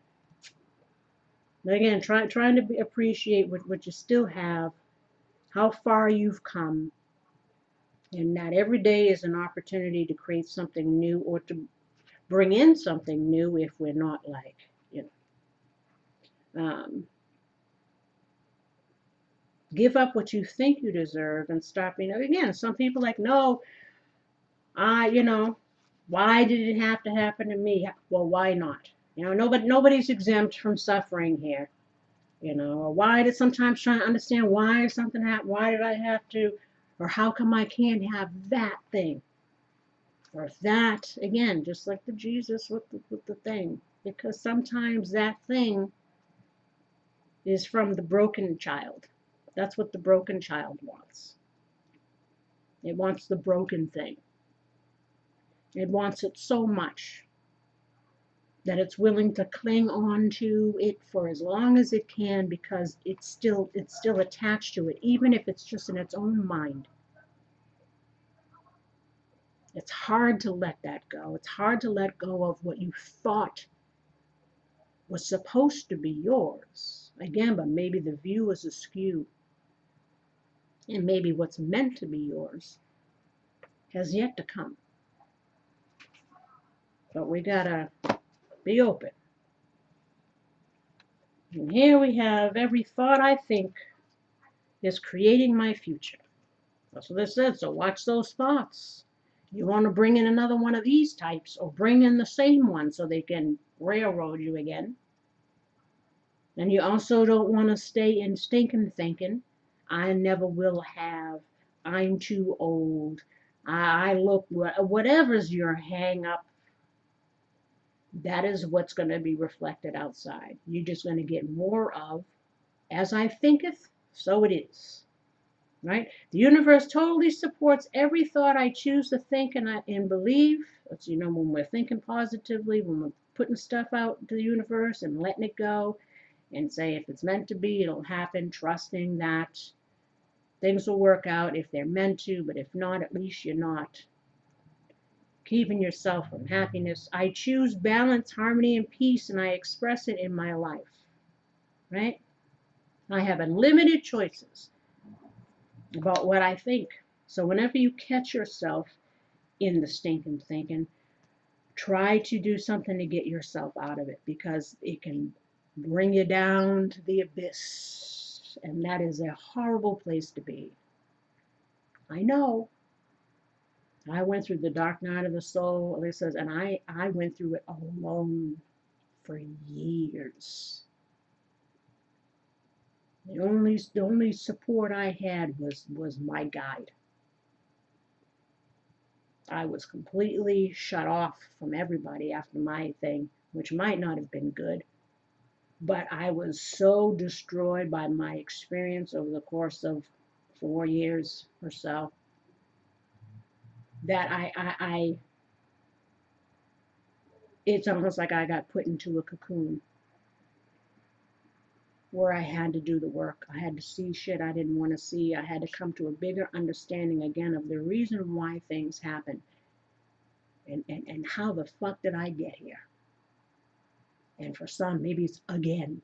again, trying to appreciate what you still have, how far you've come, and that every day is an opportunity to create something new or to bring in something new if we're not like, give up what you think you deserve and stop, again, some people like, no, why did it have to happen to me? Well, why not? Nobody's exempt from suffering here. Or why did sometimes trying to understand why something happened, why did I have to, or how come I can't have that thing? Or that, again, just like the Jesus with the thing. Because sometimes that thing is from the broken child. That's what the broken child wants. It wants the broken thing. It wants it so much that it's willing to cling on to it for as long as it can because it's still attached to it, even if it's just in its own mind. It's hard to let that go. It's hard to let go of what you thought was supposed to be yours. Again, but maybe the view is askew. And maybe what's meant to be yours has yet to come. But we gotta be open. And here we have, every thought I think is creating my future. That's what this said. So watch those thoughts. You want to bring in another one of these types or bring in the same one so they can railroad you again. And you also don't want to stay in stinking thinking. I never will have. I'm too old. I look, whatever's your hang up, that is what's going to be reflected outside. You're just going to get more of, as I thinketh, so it is. Right? The universe totally supports every thought I choose to think and believe. That's, when we're thinking positively, when we're putting stuff out to the universe and letting it go and say, if it's meant to be, it'll happen, trusting that things will work out if they're meant to, but if not, at least you're not keeping yourself from happiness. I choose balance, harmony, and peace, and I express it in my life. Right? I have unlimited choices about what I think. So whenever you catch yourself in the stinking thinking, try to do something to get yourself out of it because it can bring you down to the abyss. And that is a horrible place to be. I know. I went through the dark night of the soul, it says, and I went through it alone for years. The only support I had was my guide. I was completely shut off from everybody after my thing, which might not have been good. But I was so destroyed by my experience over the course of 4 years or so that it's almost like I got put into a cocoon where I had to do the work. I had to see shit I didn't want to see. I had to come to a bigger understanding again of the reason why things happen. And how the fuck did I get here? And for some, maybe it's again.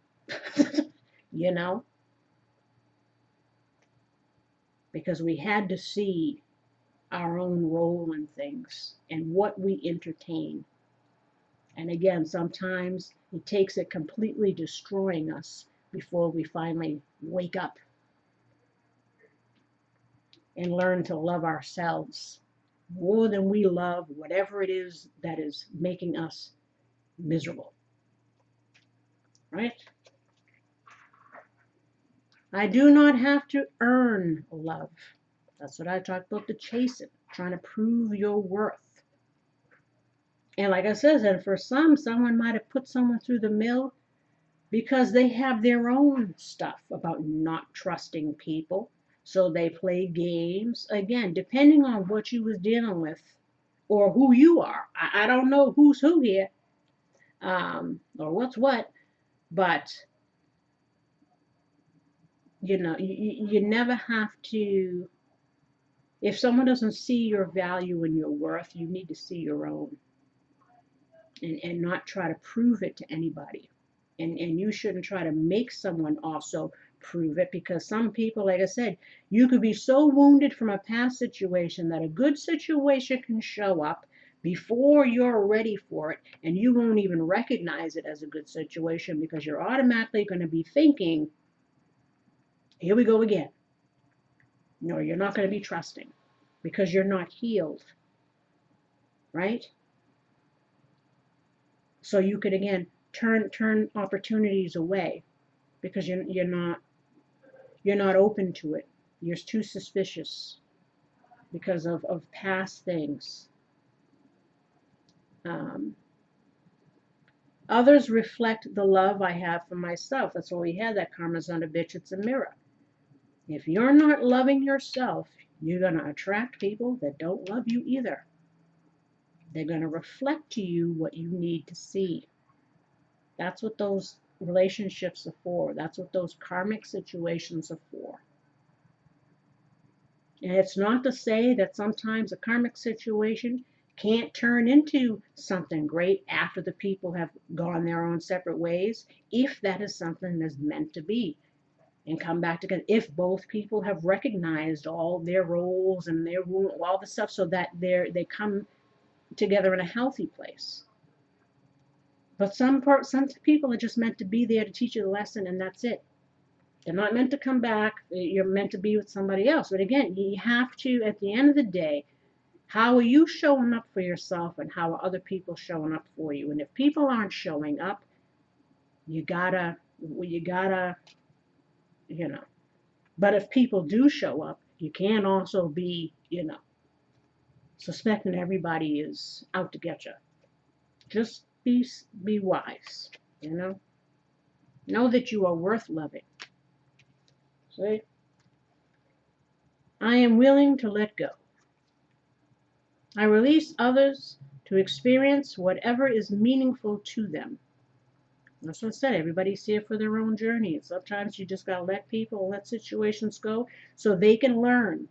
Because we had to see our own role in things and what we entertain. And again, sometimes it takes it completely destroying us before we finally wake up and learn to love ourselves more than we love whatever it is that is making us miserable. Right? I do not have to earn love. That's what I talked about, to chase it, trying to prove your worth. And like I said, and for someone might have put someone through the mill because they have their own stuff about not trusting people. So they play games. Again, depending on what you was dealing with or who you are. I don't know who's who here, or what's what, but you never have to, if someone doesn't see your value and your worth, you need to see your own and not try to prove it to anybody. And you shouldn't try to make someone also prove it, because some people, like I said, you could be so wounded from a past situation that a good situation can show up before you're ready for it, and you won't even recognize it as a good situation because you're automatically going to be thinking, here we go again. No, you're not going to be trusting because you're not healed, right? So you could again turn opportunities away because you're not open to it. You're too suspicious because of past things. Others reflect the love I have for myself. That's why we had that karma's not a bitch, it's a mirror. If you're not loving yourself, you're going to attract people that don't love you either. They're going to reflect to you what you need to see. That's what those relationships are for. That's what those karmic situations are for. And it's not to say that sometimes a karmic situation can't turn into something great after the people have gone their own separate ways, if that is something that's meant to be and come back together. If both people have recognized all their roles and all the stuff, so that they come together in a healthy place. But some people are just meant to be there to teach you the lesson, and that's it. They're not meant to come back. You're meant to be with somebody else. But again, you have to, at the end of the day, how are you showing up for yourself and how are other people showing up for you? And if people aren't showing up, you gotta, But if people do show up, you can't also be, suspecting everybody is out to get you. Just be wise, Know that you are worth loving. See? I am willing to let go. I release others to experience whatever is meaningful to them. That's what I said. Everybody's here for their own journey. And sometimes you just got to let people, let situations go so they can learn.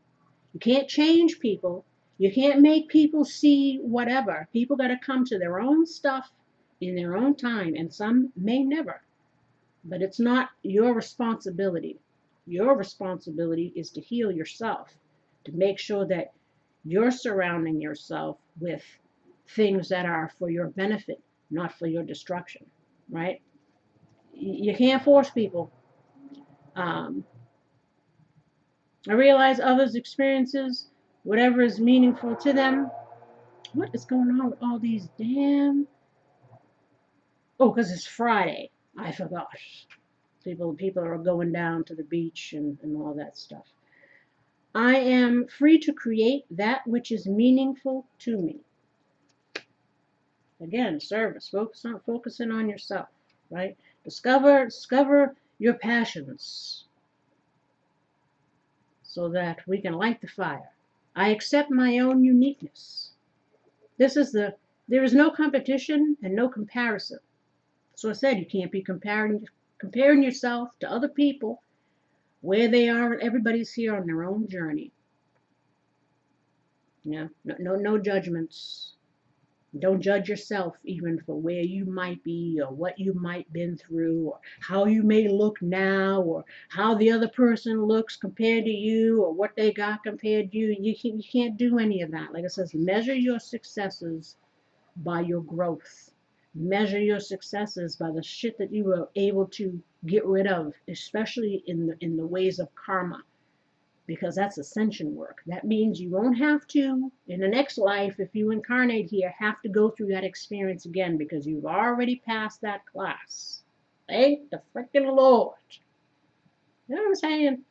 You can't change people. You can't make people see whatever. People got to come to their own stuff in their own time, and some may never. But it's not your responsibility. Your responsibility is to heal yourself, to make sure that you're surrounding yourself with things that are for your benefit, not for your destruction, right? You can't force people. I realize others' experiences, whatever is meaningful to them. What is going on with all these damn... Oh, because it's Friday. I forgot. People are going down to the beach and all that stuff. I am free to create that which is meaningful to me. Again, service. Focusing on yourself, right? Discover your passions so that we can light the fire. I accept my own uniqueness. There is no competition and no comparison. So I said you can't be comparing yourself to other people where they are, and everybody's here on their own journey. No judgments. Don't judge yourself even for where you might be or what you might been through or how you may look now or how the other person looks compared to you or what they got compared to you. You can't do any of that. Like it says, measure your successes by your growth. Measure your successes by the shit that you were able to get rid of, especially in the ways of karma, because that's ascension work. That means you won't have to, in the next life, if you incarnate here, have to go through that experience again because you've already passed that class. Thank the freaking Lord. You know what I'm saying?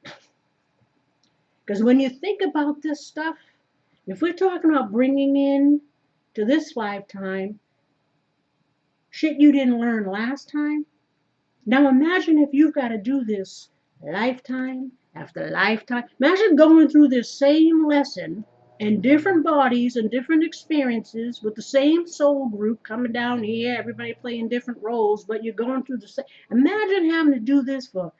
Because when you think about this stuff, if we're talking about bringing in to this lifetime shit you didn't learn last time, now imagine if you've got to do this lifetime after lifetime. Imagine going through this same lesson in different bodies and different experiences with the same soul group coming down here, everybody playing different roles, but you're going through the same. Imagine having to do this for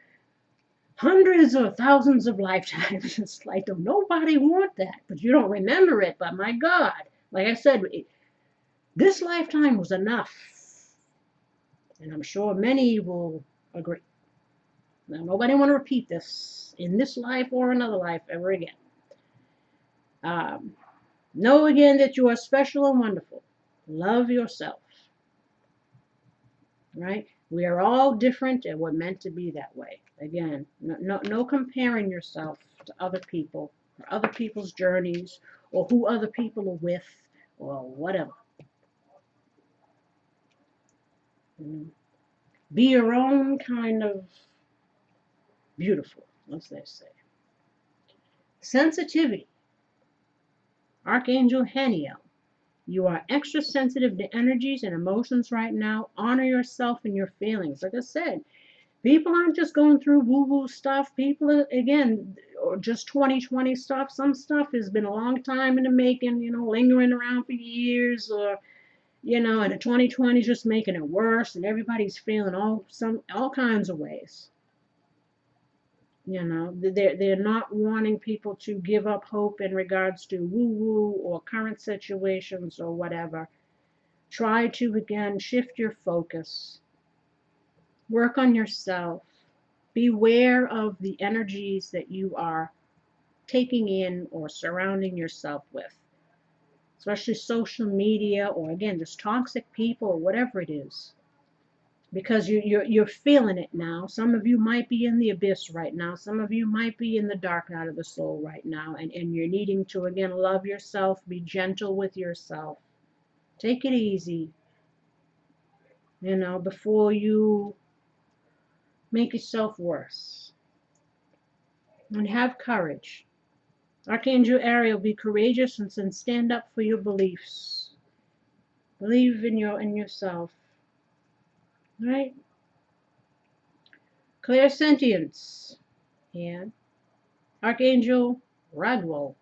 hundreds or thousands of lifetimes. It's like, don't nobody want that, but you don't remember it. But my God, like I said, this lifetime was enough. And I'm sure many will agree. Now, nobody want to repeat this in this life or another life ever again. Know again that you are special and wonderful. Love yourself. Right? We are all different and we're meant to be that way. Again, no comparing yourself to other people or other people's journeys or who other people are with or whatever. Be your own kind of beautiful, as they say. Sensitivity. Archangel Haniel. You are extra sensitive to energies and emotions right now. Honor yourself and your feelings. Like I said, people aren't just going through woo-woo stuff. People are, again, or just 2020 stuff. Some stuff has been a long time in the making, lingering around for years, or, and the 2020 is just making it worse, and everybody's feeling all kinds of ways. They're not wanting people to give up hope in regards to woo-woo or current situations or whatever. Try to, again, shift your focus. Work on yourself. Beware of the energies that you are taking in or surrounding yourself with, especially social media or, again, just toxic people or whatever it is. Because you're feeling it now. Some of you might be in the abyss right now. Some of you might be in the dark night of the soul right now. And you're needing to, again, love yourself. Be gentle with yourself. Take it easy, before you make yourself worse. And have courage. Archangel Ariel, be courageous and stand up for your beliefs. Believe in yourself. Right? Clairsentience. Yeah. Archangel Raguel.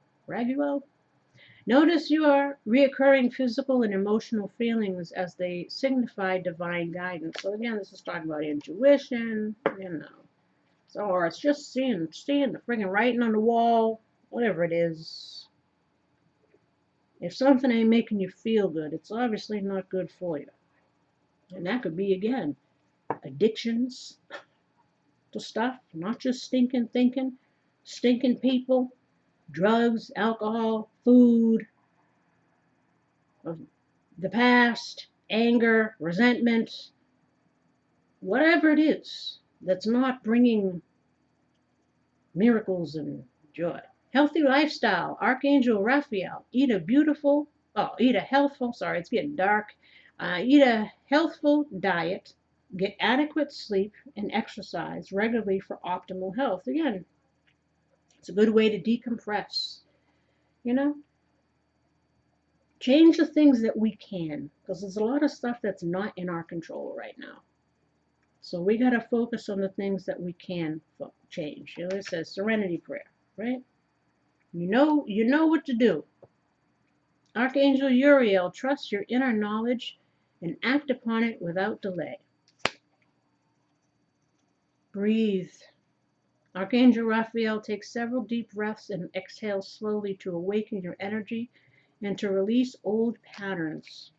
Notice your reoccurring physical and emotional feelings as they signify divine guidance. So again, this is talking about intuition, So, or it's just seeing the friggin' writing on the wall, whatever it is. If something ain't making you feel good, it's obviously not good for you. And that could be, again, addictions to stuff, not just stinking thinking, stinking people, drugs, alcohol, food, the past, anger, resentment, whatever it is that's not bringing miracles and joy. Healthy lifestyle, Archangel Raphael, eat a healthful, sorry, it's getting dark. Eat a healthful diet, get adequate sleep, and exercise regularly for optimal health. Again, it's a good way to decompress, Change the things that we can, because there's a lot of stuff that's not in our control right now. So we got to focus on the things that we can change. It says serenity prayer, right? You know what to do. Archangel Uriel, trust your inner knowledge and act upon it without delay. Breathe. Archangel Raphael, take several deep breaths and exhale slowly to awaken your energy and to release old patterns.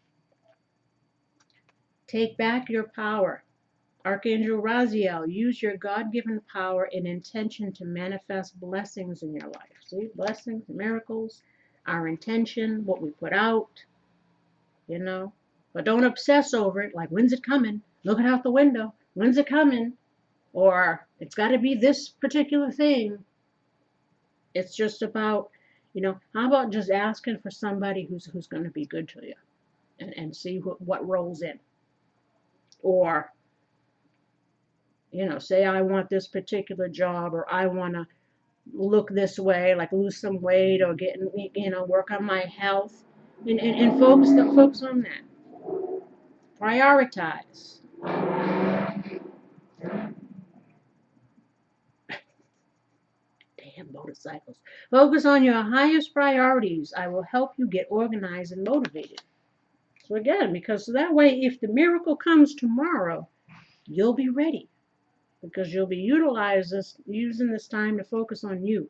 Take back your power. Archangel Raziel, use your God-given power and intention to manifest blessings in your life. See, blessings, miracles, our intention, what we put out, you know. But don't obsess over it, like, when's it coming? Look out the window. When's it coming? Or it's got to be this particular thing. It's just about, you know, how about just asking for somebody who's going to be good to you and see what rolls in. Or, you know, say I want this particular job, or I want to look this way, like lose some weight, or get, you know, work on my health, and focus on that. Prioritize. Damn motorcycles. Focus on your highest priorities. I will help you get organized and motivated. So again, because that way, if the miracle comes tomorrow, you'll be ready, because you'll be using this time to focus on you.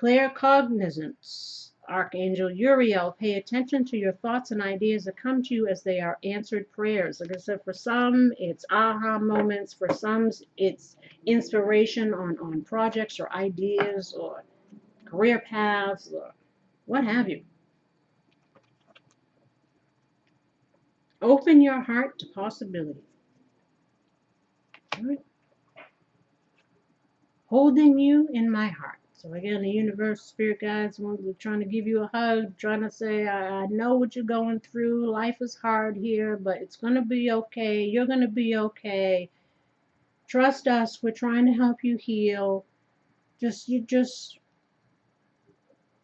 Claircognizance. Archangel Uriel, pay attention to your thoughts and ideas that come to you as they are answered prayers. Like I said, for some, it's aha moments. For some, it's inspiration on projects or ideas or career paths or what have you. Open your heart to possibility. All right. Holding you in my heart. So again, the universe, spirit guides, we're trying to give you a hug, trying to say, I know what you're going through. Life is hard here, but it's going to be okay. You're going to be okay. Trust us. We're trying to help you heal. Just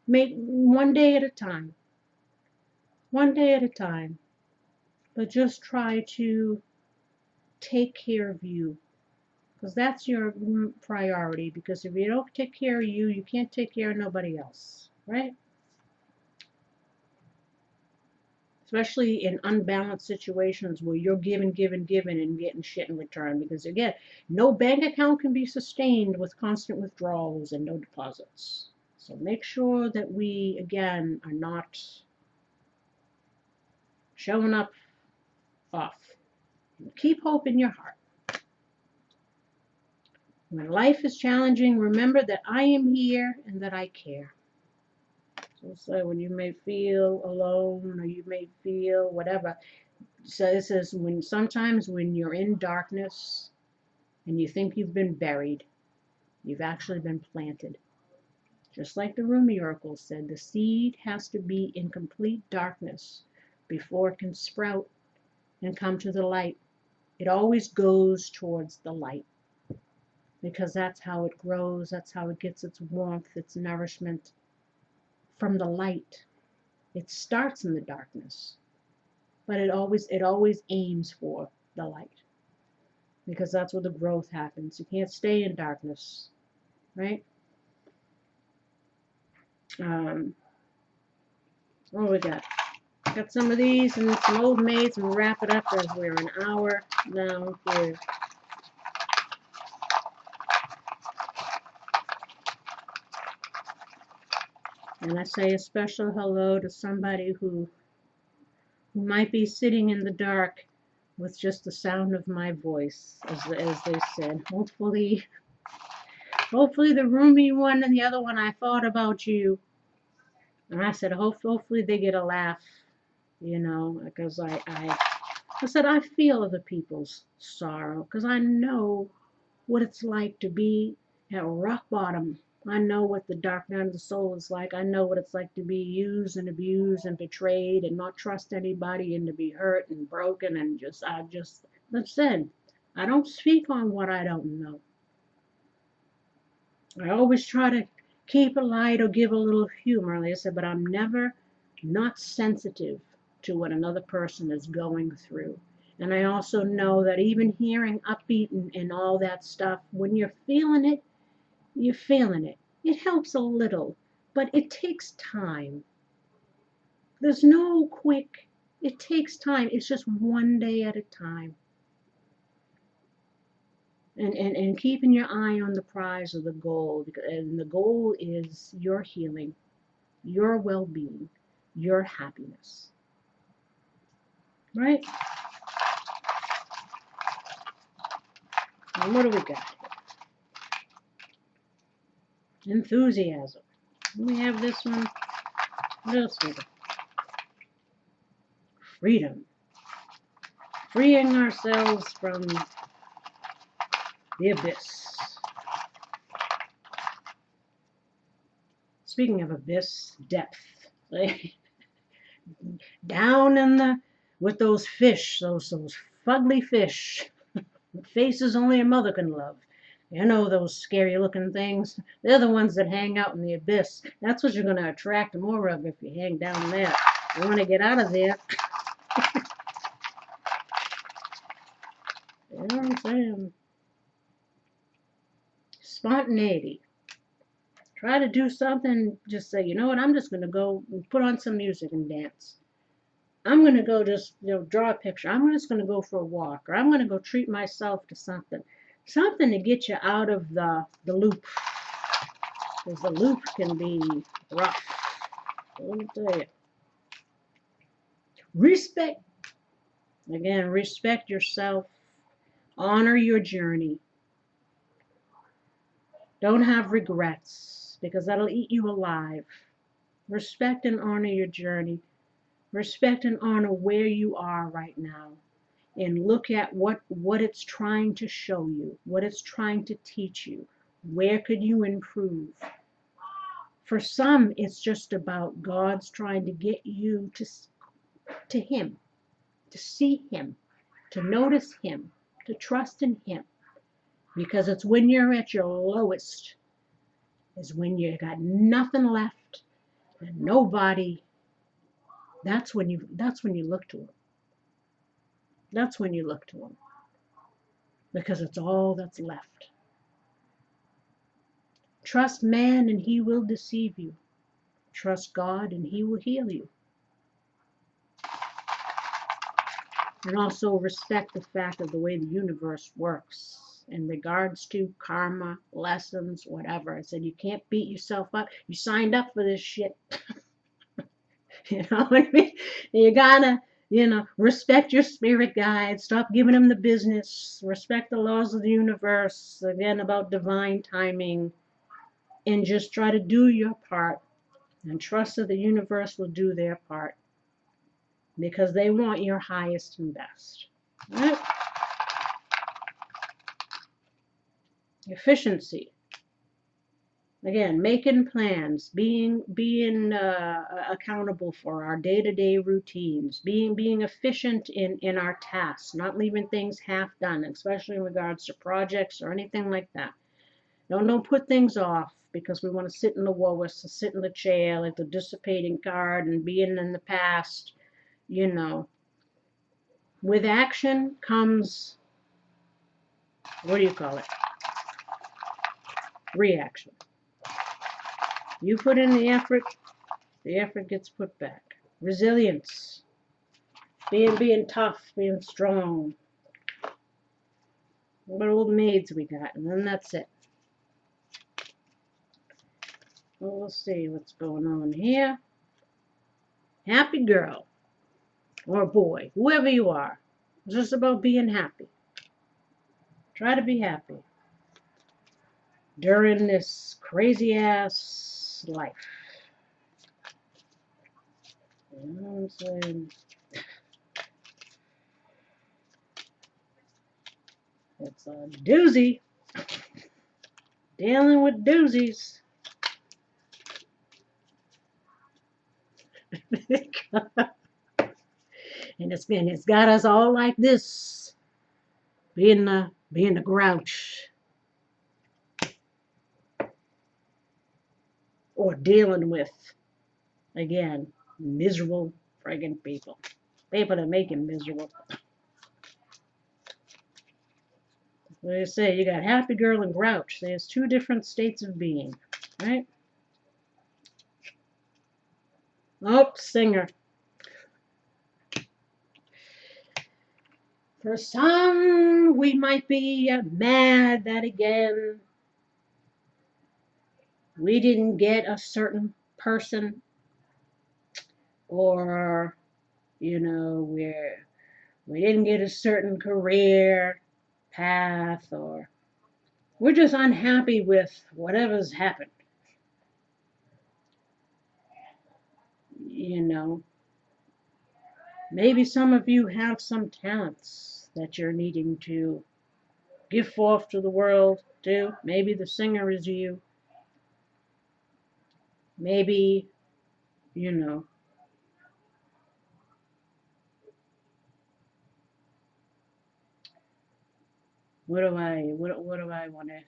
make one day at a time. One day at a time. But just try to take care of you. Because that's your priority. Because if you don't take care of you, you can't take care of nobody else. Right? Especially in unbalanced situations where you're giving, and getting shit in return. Because again, no bank account can be sustained with constant withdrawals and no deposits. So make sure that we, again, are not showing up off. Keep hope in your heart. When life is challenging, remember that I am here and that I care. So when you may feel alone, or you may feel whatever. So it says, sometimes when you're in darkness and you think you've been buried, you've actually been planted. Just like the Rumi oracle said, the seed has to be in complete darkness before it can sprout and come to the light. It always goes towards the light, because that's how it grows. That's how it gets its warmth, its nourishment from the light. It starts in the darkness, but it always aims for the light, because that's where the growth happens. You can't stay in darkness, right? What we got? Got some of these and some old maids, and we'll wrap it up as we're an hour now here. And I say a special hello to somebody who might be sitting in the dark with just the sound of my voice, as they said. Hopefully the Rumi one and the other one, I thought about you. And I said, hopefully they get a laugh, you know, because I said, I feel other people's sorrow, because I know what it's like to be at rock bottom. I know what the dark night of the soul is like. I know what it's like to be used and abused and betrayed and not trust anybody, and to be hurt and broken, and listen, I don't speak on what I don't know. I always try to keep it light or give a little humor, like I said, but I'm never not sensitive to what another person is going through. And I also know that even hearing upbeat and all that stuff, when you're feeling it, you're feeling it. It helps a little, but it takes time. There's no quick, it takes time. It's just one day at a time. And keeping your eye on the prize or the goal, and the goal is your healing, your well-being, your happiness. Right? And what do we got here? Enthusiasm. We have this one. What else we got? Freedom. Freeing ourselves from the abyss. Speaking of abyss, depth. Down in the, with those fish, those fugly fish. Faces only a mother can love. You know those scary looking things? They're the ones that hang out in the abyss. That's what you're going to attract more of if you hang down there. You want to get out of there. You know what I'm saying? Spontaneity. Try to do something, just say, you know what, I'm just going to go and put on some music and dance. I'm going to go just, draw a picture. I'm just going to go for a walk, or I'm going to go treat myself to something. Something to get you out of the loop. Because the loop can be rough. Let me tell you. Respect. Again, respect yourself. Honor your journey. Don't have regrets, because that'll eat you alive. Respect and honor your journey. Respect and honor where you are right now. And look at what it's trying to show you, what it's trying to teach you. Where could you improve? For some, it's just about God's trying to get you to Him, to see Him, to notice Him, to trust in Him. Because it's when you're at your lowest, is when you got nothing left and nobody. That's when you look to Him. That's when you look to Him. Because it's all that's left. Trust man and he will deceive you. Trust God and He will heal you. And also respect the fact of the way the universe works in regards to karma, lessons, whatever. I said you can't beat yourself up. You signed up for this shit. You know what I mean? You gotta, respect your spirit guide. Stop giving them the business. Respect the laws of the universe. Again, about divine timing. And just try to do your part. And trust that the universe will do their part. Because they want your highest and best. Right? Efficiency. Again, making plans, being accountable for our day-to-day routines, being efficient in our tasks, not leaving things half done, especially in regards to projects or anything like that. Don't put things off because we want to sit in the lowest, to sit in the chair like the dissipating card and being in the past. With action comes, what do you call it? Reaction. You put in the effort gets put back. Resilience. Being tough, being strong. What old maids we got, and then that's it. Well, we'll see what's going on here. Happy girl. Or boy, whoever you are. It's just about being happy. Try to be happy during this crazy ass life. You know what I'm saying? It's a doozy. Dealing with doozies. And it's got us all like this. Being the grouch. Or dealing with, again, miserable friggin' people. People that make you miserable. They say you got happy girl and grouch. There's two different states of being, right? Oh, singer. For some, we might be mad that again we didn't get a certain person, or we didn't get a certain career path, or we're just unhappy with whatever's happened. You know, maybe some of you have some talents that you're needing to give forth to the world too. Maybe the singer is you. Maybe, you know, what do I want to,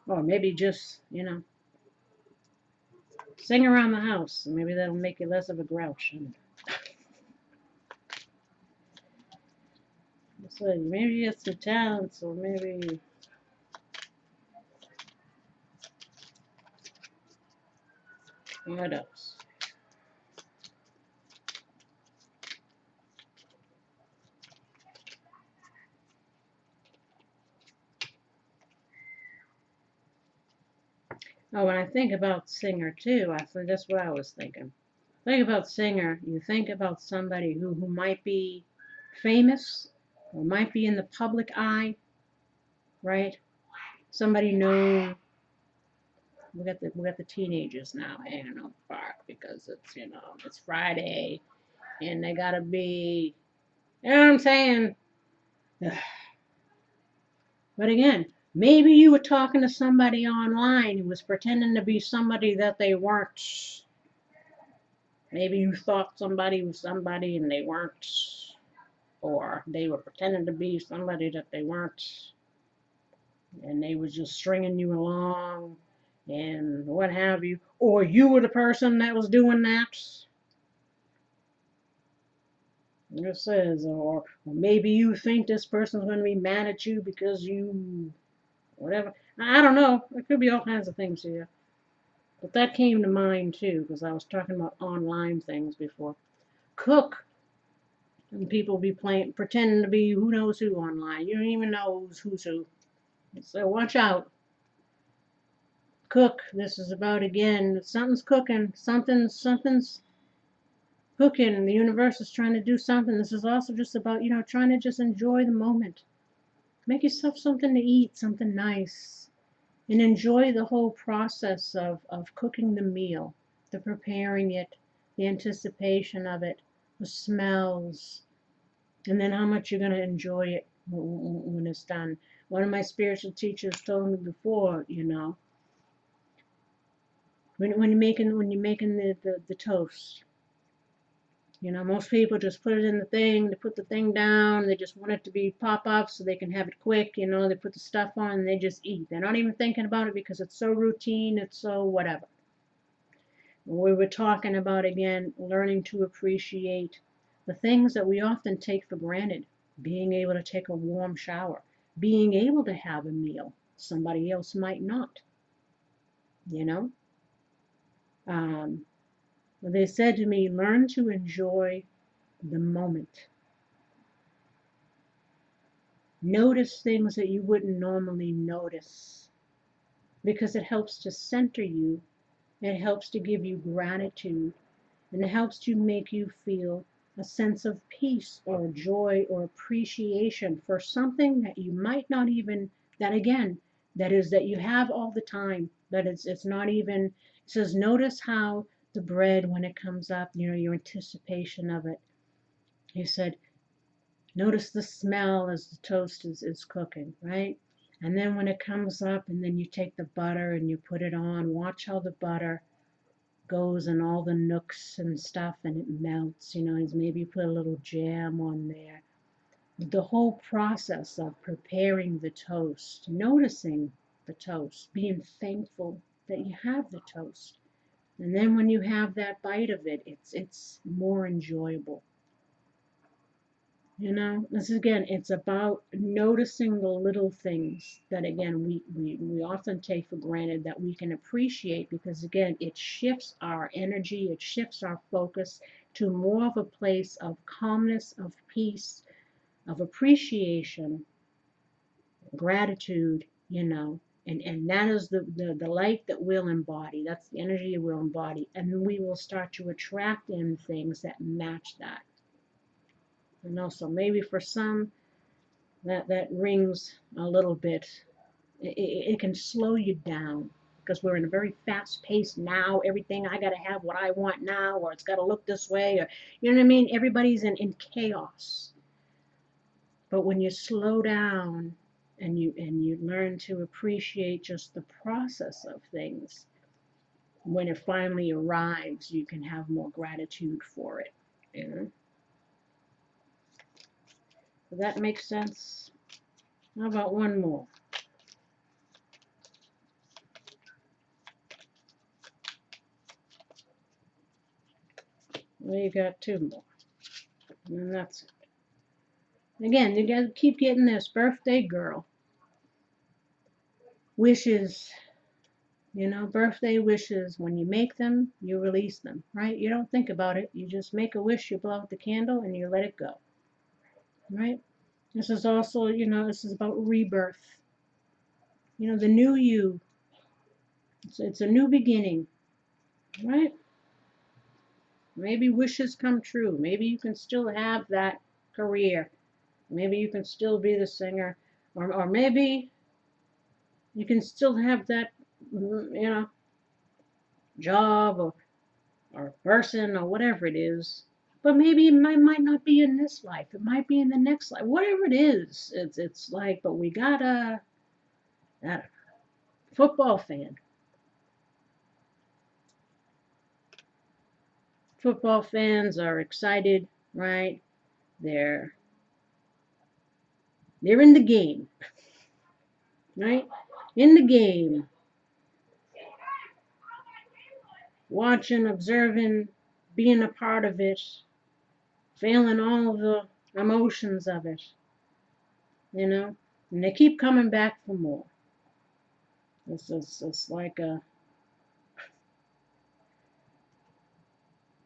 or maybe just, sing around the house. Maybe that'll make you less of a grouch. So maybe it's the talents, or maybe what else? Oh, when I think about singer too, I think that's what I was thinking. Think about singer, you think about somebody who might be famous or might be in the public eye, right? Somebody known. We got the teenagers now hanging on the park because it's Friday and they gotta be, you know what I'm saying? But again, maybe you were talking to somebody online who was pretending to be somebody that they weren't. Maybe you thought somebody was somebody and they weren't, or they were pretending to be somebody that they weren't, and they was just stringing you along and what have you, or you were the person that was doing that. It says, or maybe you think this person's going to be mad at you because you, whatever. I don't know. It could be all kinds of things here. But that came to mind too, because I was talking about online things before. Cook, and people be pretending to be who knows who online. You don't even know who's who. So watch out. Cook. This is about, again, something's cooking. Something's cooking. The universe is trying to do something. This is also just about, trying to just enjoy the moment. Make yourself something to eat, something nice, and enjoy the whole process of cooking the meal, the preparing it, the anticipation of it, the smells, and then how much you're going to enjoy it when it's done. One of my spiritual teachers told me before, when you're making the toast, most people just put it in the thing, they put the thing down, they just want it to be pop up so they can have it quick, they put the stuff on and they just eat. They're not even thinking about it because it's so routine, it's so whatever. We were talking about, again, learning to appreciate the things that we often take for granted. Being able to take a warm shower, being able to have a meal. Somebody else might not, They said to me, learn to enjoy the moment. Notice things that you wouldn't normally notice because it helps to center you, it helps to give you gratitude, and it helps to make you feel a sense of peace or joy or appreciation for something that you might not even, that again, that you have all the time, that it's not even, it says, notice how the bread, when it comes up, your anticipation of it. He said, notice the smell as the toast is cooking, right? And then when it comes up and then you take the butter and you put it on, watch how the butter goes in all the nooks and stuff and it melts, maybe you put a little jam on there. The whole process of preparing the toast, noticing the toast, being thankful that you have the toast. And then when you have that bite of it, it's more enjoyable. This is, again, it's about noticing the little things that, again, we often take for granted that we can appreciate because, again, it shifts our energy, it shifts our focus to more of a place of calmness, of peace, of appreciation, gratitude, And that is the light that we'll embody. That's the energy we'll embody. And we will start to attract in things that match that. And also maybe for some, that rings a little bit. It can slow you down because we're in a very fast pace now. Everything, I got to have what I want now, or it's got to look this way, or you know what I mean? Everybody's in chaos. But when you slow down and you learn to appreciate just the process of things, when it finally arrives, you can have more gratitude for it, you know? Does that make sense? How about one more? Well, you got two more. And that's it. Again, you got to keep getting this. Birthday girl. Wishes. You know, birthday wishes. When you make them, you release them, right? You don't think about it. You just make a wish, you blow out the candle, and you let it go, right? This is also, you know, this is about rebirth. You know, the new you. It's a new beginning, right? Maybe wishes come true. Maybe you can still have that career. Maybe you can still be the singer. Or maybe you can still have that, you know, job or person or whatever it is. But maybe it might not be in this life. It might be in the next life. Whatever it is, it's like, but we gotta, I don't know, football fan. Football fans are excited, right? They're in the game, right? In the game, watching, observing, being a part of it, feeling all the emotions of it, you know, and they keep coming back for more. It's like a,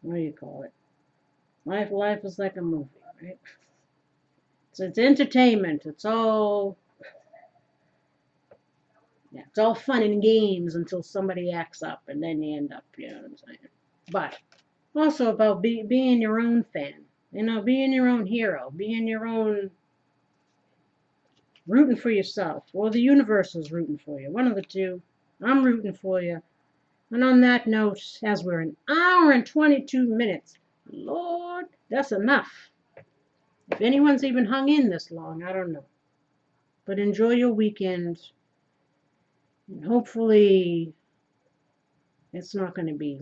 what do you call it? Life is like a movie, right? So it's entertainment. It's all, yeah, it's all fun and games until somebody acts up, and then you end up, you know what I'm saying? But also about being your own fan, you know, being your own hero, being your own, rooting for yourself, or the universe is rooting for you. One of the two. I'm rooting for you. And on that note, as we're an hour and 22 minutes, Lord, that's enough. If anyone's even hung in this long, I don't know. But enjoy your weekend. And hopefully it's not going to be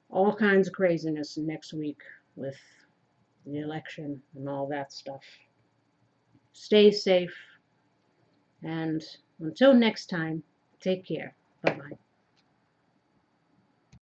all kinds of craziness next week with the election and all that stuff. Stay safe. And until next time, take care. Bye-bye.